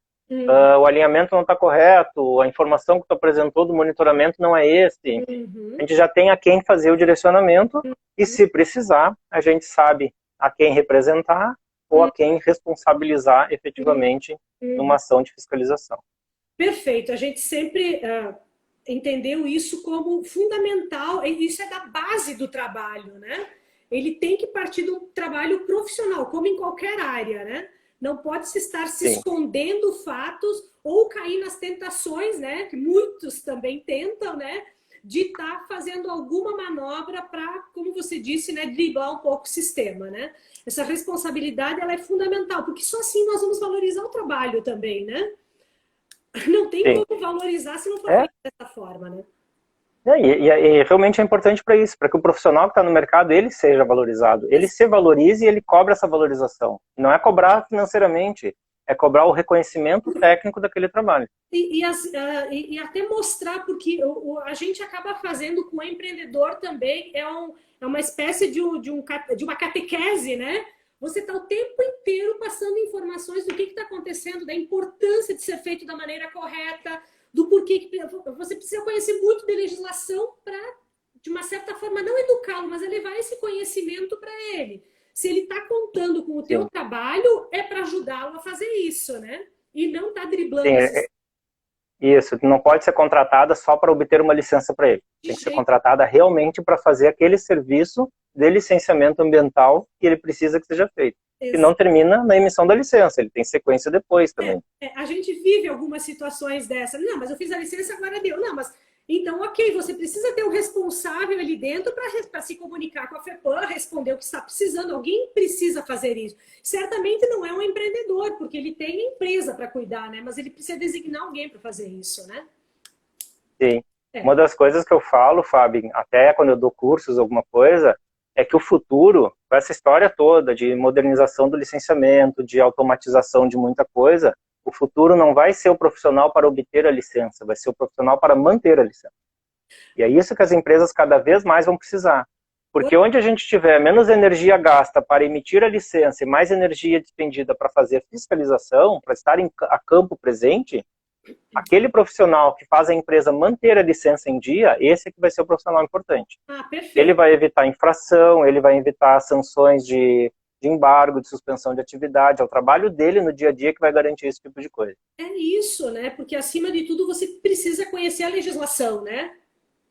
O alinhamento não está correto, a informação que tu apresentou do monitoramento não é esse. A gente já tem a quem fazer o direcionamento e, se precisar, a gente sabe a quem representar ou a quem responsabilizar efetivamente numa ação de fiscalização. Perfeito. A gente sempre entendeu isso como fundamental, e isso é da base do trabalho, né? Ele tem que partir do trabalho profissional, como em qualquer área, né? Não pode se estar se escondendo fatos ou cair nas tentações, né? Que muitos também tentam, né? De estar fazendo alguma manobra para, como você disse, né? Driblar um pouco o sistema, né? Essa responsabilidade, ela é fundamental, porque só assim nós vamos valorizar o trabalho também, né? Não tem como valorizar se não for feito dessa forma, né? E realmente é importante para isso, para que o profissional que está no mercado, ele seja valorizado, ele se valorize e ele cobra essa valorização. Não é cobrar financeiramente, é cobrar o reconhecimento técnico daquele trabalho. E até mostrar, porque a gente acaba fazendo com o empreendedor também, é uma espécie de uma catequese, né? Você está o tempo inteiro passando informações do que está acontecendo, da importância de ser feito da maneira correta, do porquê que você precisa conhecer muito de legislação para, de uma certa forma, não educá-lo, mas levar esse conhecimento para ele. Se ele está contando com o teu trabalho, é para ajudá-lo a fazer isso, né? E não está driblando. Isso, não pode ser contratada só para obter uma licença para ele. Tem que ser contratada realmente para fazer aquele serviço de licenciamento ambiental que ele precisa que seja feito. E não termina na emissão da licença, ele tem sequência depois também. A gente vive algumas situações dessas. Não, mas eu fiz a licença, agora deu. Não, mas então, ok, você precisa ter um responsável ali dentro para se comunicar com a FEPAM, responder o que está precisando. Alguém precisa fazer isso. Certamente não é um empreendedor, porque ele tem empresa para cuidar, né? Mas ele precisa designar alguém para fazer isso, né? Sim. Uma das coisas que eu falo, Fábio, até quando eu dou cursos, alguma coisa, é que o futuro, com essa história toda de modernização do licenciamento, de automatização de muita coisa, o futuro não vai ser o profissional para obter a licença, vai ser o profissional para manter a licença. E é isso que as empresas cada vez mais vão precisar. Porque onde a gente tiver menos energia gasta para emitir a licença e mais energia despendida para fazer a fiscalização, para estar a campo presente, aquele profissional que faz a empresa manter a licença em dia, esse é que vai ser o profissional importante. Ele vai evitar infração, ele vai evitar sanções de embargo, de suspensão de atividade, é o trabalho dele no dia a dia que vai garantir esse tipo de coisa. É isso, né? Porque acima de tudo você precisa conhecer a legislação, né?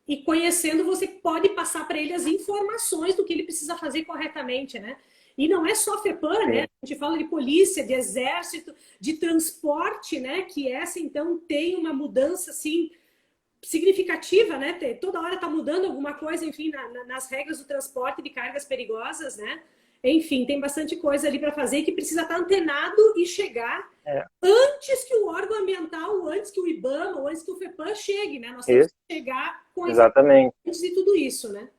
E conhecendo você pode passar para ele as informações do que ele precisa fazer corretamente, né? E não é só FEPAM, né? A gente fala de polícia, de exército, de transporte, né? Que essa então tem uma mudança assim significativa, né? Toda hora está mudando alguma coisa, enfim, nas regras do transporte de cargas perigosas, né? Enfim, tem bastante coisa ali para fazer que precisa estar antenado e chegar antes que o órgão ambiental, antes que o IBAMA, ou antes que o FEPAM chegue, né? Nós temos que chegar com antes de tudo isso, né?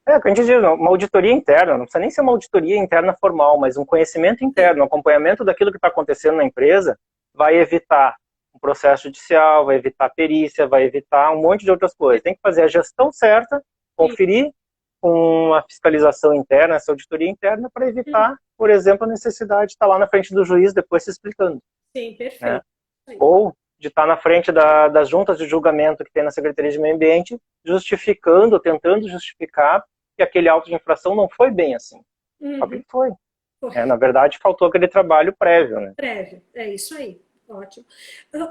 O que a gente diz, uma auditoria interna, não precisa nem ser uma auditoria interna formal, mas um conhecimento interno, um acompanhamento daquilo que está acontecendo na empresa, vai evitar um processo judicial, vai evitar perícia, vai evitar um monte de outras coisas. Tem que fazer a gestão certa, conferir com a fiscalização interna, essa auditoria interna, para evitar, por exemplo, a necessidade de estar lá na frente do juiz depois se explicando. Sim, perfeito. Né? Ou de estar na frente das juntas de julgamento que tem na Secretaria de Meio Ambiente, justificando, tentando justificar que aquele auto de infração não foi bem assim. Só que foi. Na verdade, faltou aquele trabalho prévio. Né? Prévio, é isso aí. Ótimo.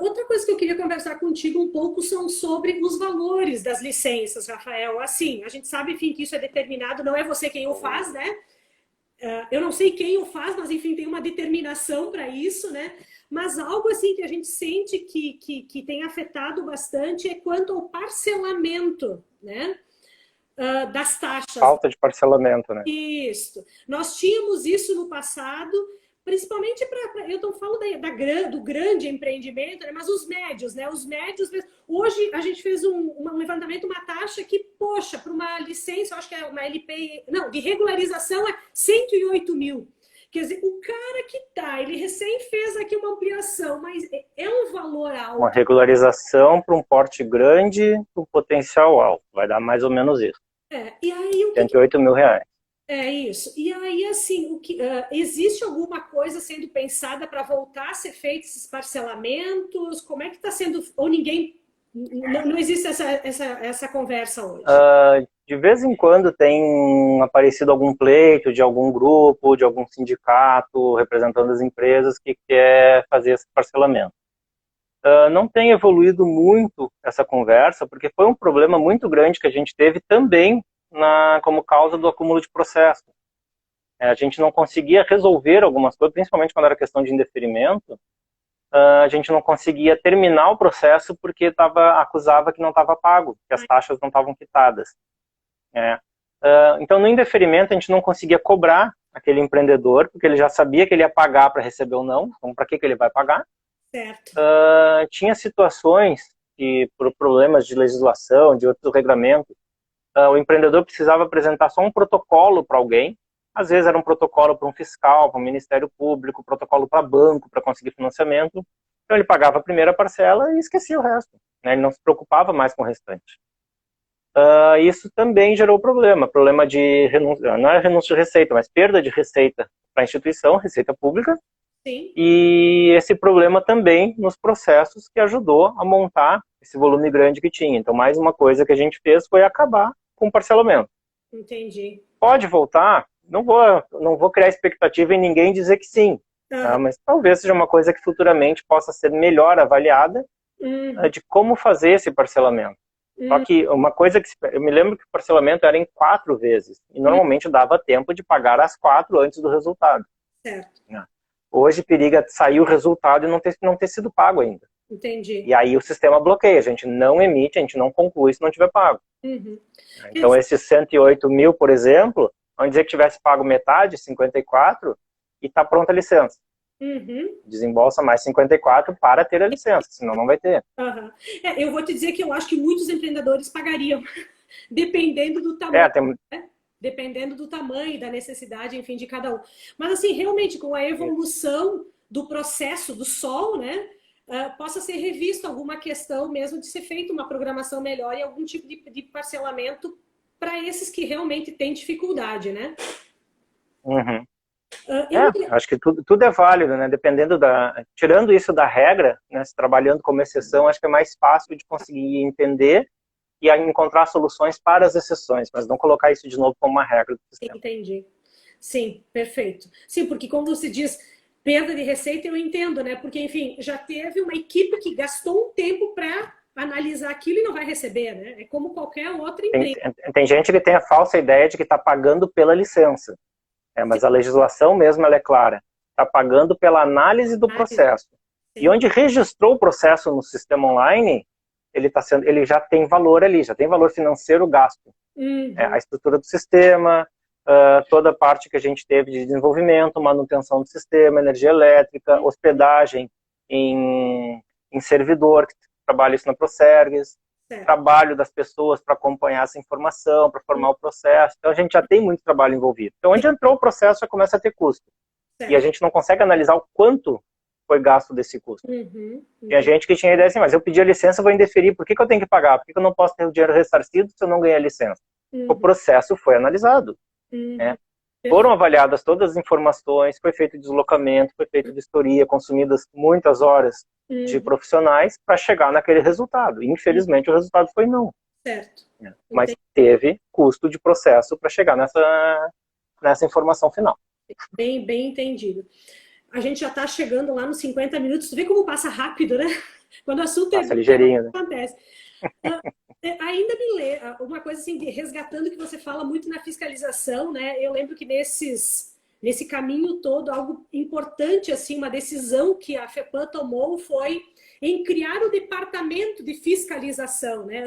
Outra coisa que eu queria conversar contigo um pouco são sobre os valores das licenças, Rafael. Assim, a gente sabe, enfim, que isso é determinado, não é você quem o faz, né? Eu não sei quem o faz, mas, enfim, tem uma determinação para isso, né? Mas algo, assim, que a gente sente que tem afetado bastante é quanto ao parcelamento, né? Das taxas. Falta de parcelamento, né? Isso. Nós tínhamos isso no passado, principalmente eu não falo do grande empreendimento, né, mas os médios, né? Os médios, hoje a gente fez um levantamento, uma taxa que, poxa, para uma licença, eu acho que é uma LP, não, de regularização é 108 mil. Quer dizer, o cara que ele recém fez aqui uma ampliação, mas é um valor alto. Uma regularização para um porte grande, para um potencial alto. Vai dar mais ou menos isso. E aí, 108 mil reais. É isso. E aí, assim, existe alguma coisa sendo pensada para voltar a ser feito esses parcelamentos? Como é que está sendo? Ou ninguém. Não existe essa conversa hoje? De vez em quando tem aparecido algum pleito de algum grupo, de algum sindicato, representando as empresas que quer fazer esse parcelamento. Não tem evoluído muito essa conversa, porque foi um problema muito grande que a gente teve também como causa do acúmulo de processo. A gente não conseguia resolver algumas coisas, principalmente quando era questão de indeferimento, a gente não conseguia terminar o processo porque acusava que não estava pago, que as taxas não estavam quitadas. Então, no indeferimento, a gente não conseguia cobrar aquele empreendedor, porque ele já sabia que ele ia pagar para receber ou não, então para que ele vai pagar? Certo. Tinha situações que, por problemas de legislação, de outros regramentos, o empreendedor precisava apresentar só um protocolo para alguém. Às vezes era um protocolo para um fiscal, para um Ministério Público, protocolo para banco, para conseguir financiamento. Então ele pagava a primeira parcela e esquecia o resto, né? Ele não se preocupava mais com o restante. Isso também gerou problema de renúncia, não é renúncia de receita, mas perda de receita para a instituição, receita pública. Sim. E esse problema também nos processos que ajudou a montar esse volume grande que tinha. Então, mais uma coisa que a gente fez foi acabar com o parcelamento. Entendi. Pode voltar? Não vou criar expectativa em ninguém dizer que sim, tá? Mas talvez seja uma coisa que futuramente possa ser melhor avaliada de como fazer esse parcelamento. Só que uma coisa que eu me lembro que o parcelamento era em 4 vezes, e normalmente dava tempo de pagar as 4 antes do resultado. Certo. Hoje periga sair o resultado e não ter sido pago ainda. Entendi. E aí o sistema bloqueia, a gente não emite, a gente não conclui se não tiver pago. Então esses 108 mil, por exemplo, vamos dizer que tivesse pago metade, 54, e está pronta a licença. Desembolsa mais 54 para ter a licença, senão não vai ter. Eu vou te dizer que eu acho que muitos empreendedores pagariam, dependendo do tamanho. Dependendo do tamanho e da necessidade, enfim, de cada um. Mas, assim, realmente, com a evolução do processo do sol, né, possa ser revisto alguma questão mesmo de ser feita uma programação melhor e algum tipo de parcelamento para esses que realmente têm dificuldade, né? Acho que tudo é válido, né? Dependendo tirando isso da regra, né, se trabalhando como exceção, acho que é mais fácil de conseguir entender e encontrar soluções para as exceções, mas não colocar isso de novo como uma regra do sistema. Entendi. Sim, perfeito. Sim, porque como você diz, perda de receita, eu entendo, né? Porque, enfim, já teve uma equipe que gastou um tempo para analisar aquilo e não vai receber, né? É como qualquer outra empresa. Tem gente que tem a falsa ideia de que está pagando pela licença, mas a legislação mesmo ela é clara. Está pagando pela análise do processo. Sim. E onde registrou o processo no sistema online, ele já tem valor ali, já tem valor financeiro gasto. A estrutura do sistema, toda a parte que a gente teve de desenvolvimento, manutenção do sistema, energia elétrica, hospedagem em servidor, que trabalha isso na Procergues, trabalho das pessoas para acompanhar essa informação, para formar o processo. Então a gente já tem muito trabalho envolvido. Então onde entrou o processo já começa a ter custo. E a gente não consegue analisar o quanto foi gasto desse custo. Tinha gente que tinha ideia assim, mas eu pedi a licença, vou indeferir, por que eu tenho que pagar? Por que eu não posso ter o dinheiro ressarcido se eu não ganhei a licença? O processo foi analisado. Foram avaliadas todas as informações, foi feito deslocamento, foi feito vistoria, consumidas muitas horas de profissionais para chegar naquele resultado. Infelizmente, o resultado foi não. Certo. Mas teve custo de processo para chegar nessa informação final. Bem entendido. A gente já está chegando lá nos 50 minutos. Tu vê como passa rápido, né? Quando o assunto passa ligeirinho, né? Acontece. Ainda me lê uma coisa assim, resgatando que você fala muito na fiscalização, né? Eu lembro que nesse caminho todo, algo importante, assim, uma decisão que a FEPAM tomou foi em criar o departamento de fiscalização, né?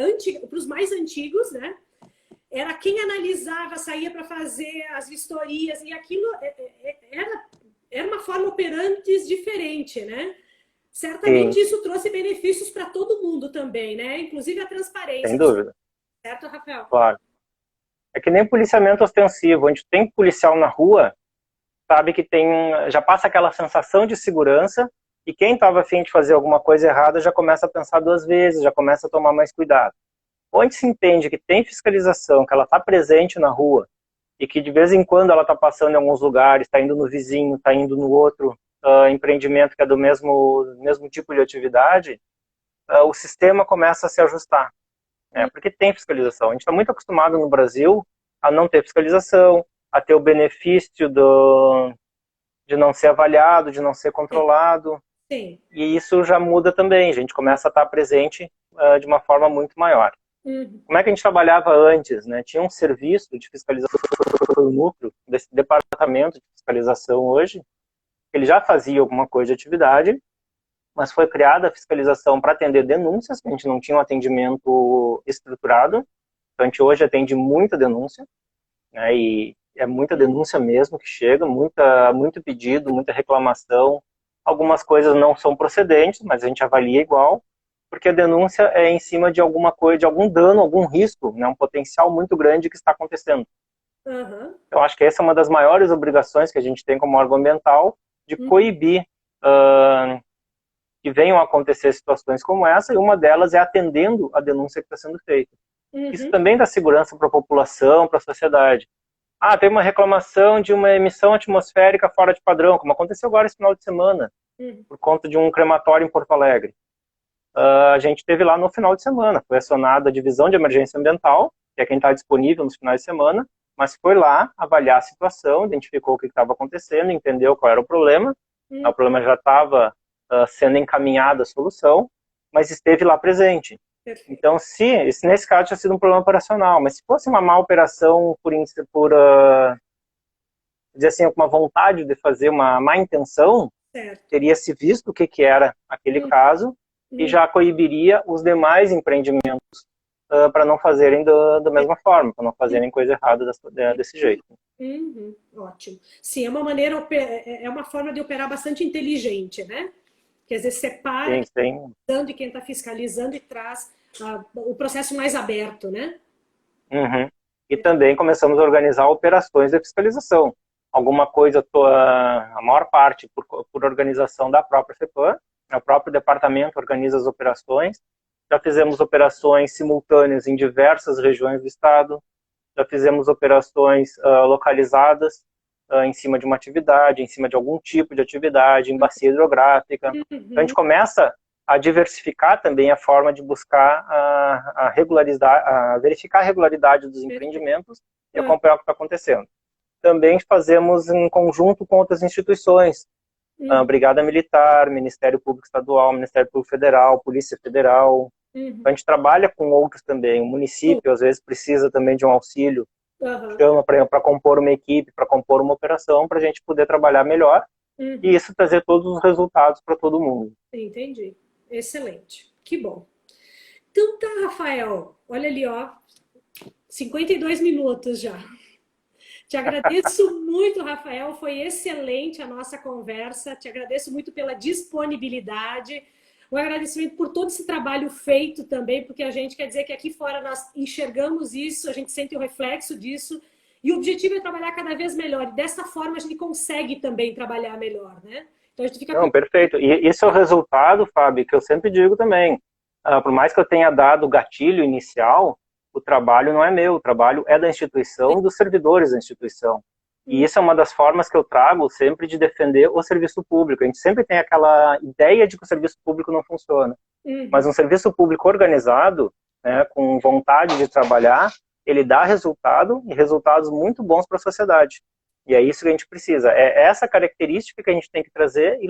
Para os mais antigos, né? Era quem analisava, saía para fazer as vistorias, e aquilo era uma forma operantes diferente, né? Certamente isso trouxe benefícios para todo mundo também, né? Inclusive a transparência. Sem dúvida. Certo, Rafael? Claro. É que nem policiamento ostensivo, onde tem policial na rua, sabe que já passa aquela sensação de segurança, e quem estava a fim de fazer alguma coisa errada já começa a pensar 2 vezes, já começa a tomar mais cuidado. Onde se entende que tem fiscalização, que ela está presente na rua, e que de vez em quando ela está passando em alguns lugares, está indo no vizinho, está indo no outro empreendimento que é do mesmo tipo de atividade, o sistema começa a se ajustar, né? Porque tem fiscalização. A gente está muito acostumado no Brasil a não ter fiscalização, a ter o benefício de não ser avaliado, de não ser controlado. Sim. E isso já muda também, a gente começa a estar presente de uma forma muito maior. Como é que a gente trabalhava antes, né? Tinha um serviço de fiscalização no núcleo desse departamento de fiscalização hoje, ele já fazia alguma coisa de atividade, mas foi criada a fiscalização para atender denúncias, que a gente não tinha um atendimento estruturado, então a gente hoje atende muita denúncia, né? E é muita denúncia mesmo que chega, muito pedido, muita reclamação. Algumas coisas não são procedentes, mas a gente avalia igual, porque a denúncia é em cima de alguma coisa, de algum dano, algum risco, né? Um potencial muito grande que está acontecendo. Uhum. Eu acho que essa é uma das maiores obrigações que a gente tem como órgão ambiental, de coibir que venham a acontecer situações como essa, e uma delas é atendendo a denúncia que está sendo feita. Isso também dá segurança para a população, para a sociedade. Ah, tem uma reclamação de uma emissão atmosférica fora de padrão, como aconteceu agora esse final de semana, por conta de um crematório em Porto Alegre. A gente teve lá no final de semana, foi acionada a divisão de emergência ambiental, que é quem está disponível nos finais de semana, mas foi lá avaliar a situação, identificou o que estava acontecendo, entendeu qual era o problema, o problema já estava sendo encaminhado a solução, mas esteve lá presente. Perfeito. Então, nesse caso tinha sido um problema operacional, mas se fosse uma má operação dizer assim, com uma vontade de fazer uma má intenção, teria se visto o que era aquele caso e já coibiria os demais empreendimentos para não fazerem da mesma forma, para não fazerem coisa errada desse jeito. Ótimo. Sim, é uma forma de operar bastante inteligente, né? Que às vezes separa de quem está fiscalizando e traz o processo mais aberto, né? E também começamos a organizar operações de fiscalização. Alguma coisa, a maior parte por organização da própria FEPAM, o próprio departamento organiza as operações. Já fizemos operações simultâneas em diversas regiões do estado, já fizemos operações localizadas em cima de uma atividade, em cima de algum tipo de atividade, em bacia hidrográfica. Então a gente começa a diversificar também a forma de buscar verificar a regularidade dos empreendimentos e acompanhar o que está acontecendo. Também fazemos em conjunto com outras instituições, Brigada Militar, Ministério Público Estadual, Ministério Público Federal, Polícia Federal. A gente trabalha com outros também. O município, às vezes, precisa também de um auxílio, chama para compor uma equipe, para compor uma operação, para a gente poder trabalhar melhor e isso trazer todos os resultados para todo mundo. Entendi. Excelente. Que bom. Então tá, Rafael. Olha ali, ó. 52 minutos já. Te agradeço muito, Rafael. Foi excelente a nossa conversa. Te agradeço muito pela disponibilidade. Um agradecimento por todo esse trabalho feito também, porque a gente quer dizer que aqui fora nós enxergamos isso, a gente sente o reflexo disso. E o objetivo é trabalhar cada vez melhor. E dessa forma a gente consegue também trabalhar melhor, né? Então a gente fica... Não, perfeito. E esse é o resultado, Fábio, que eu sempre digo também. Por mais que eu tenha dado o gatilho inicial, o trabalho não é meu, o trabalho é da instituição, dos servidores da instituição. E isso é uma das formas que eu trago sempre de defender o serviço público. A gente sempre tem aquela ideia de que o serviço público não funciona. Mas um serviço público organizado, né, com vontade de trabalhar, ele dá resultado e resultados muito bons para a sociedade. E é isso que a gente precisa. É essa característica que a gente tem que trazer e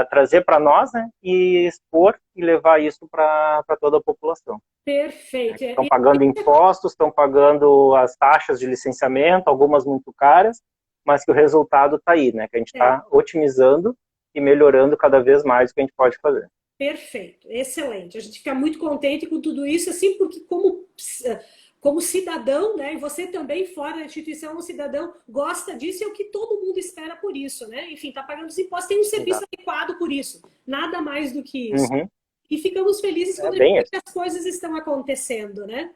trazer para nós, né, e expor e levar isso para toda a população. Perfeito. Estão pagando impostos, estão pagando as taxas de licenciamento, algumas muito caras, mas que o resultado está aí, né? Que a gente está otimizando e melhorando cada vez mais o que a gente pode fazer. Perfeito, excelente. A gente fica muito contente com tudo isso, assim, porque como cidadão, né, e você também fora da instituição, um cidadão gosta disso e é o que todo mundo espera por isso, né? Enfim, está pagando os impostos, tem um serviço adequado por isso, nada mais do que isso. E ficamos felizes quando a gente vê que as coisas estão acontecendo, né?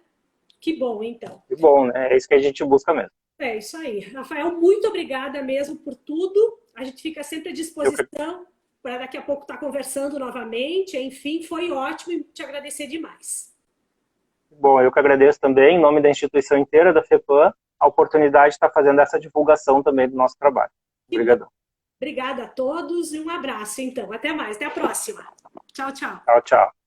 Que bom, então. Que bom, né? É isso que a gente busca mesmo. É isso aí. Rafael, muito obrigada mesmo por tudo. A gente fica sempre à disposição para daqui a pouco estar conversando novamente. Enfim, foi ótimo e te agradecer demais. Bom, eu que agradeço também, em nome da instituição inteira da FEPAM, a oportunidade de estar fazendo essa divulgação também do nosso trabalho. Obrigado. Obrigada a todos e um abraço, então. Até mais, até a próxima. Tchau, tchau. Tchau, tchau.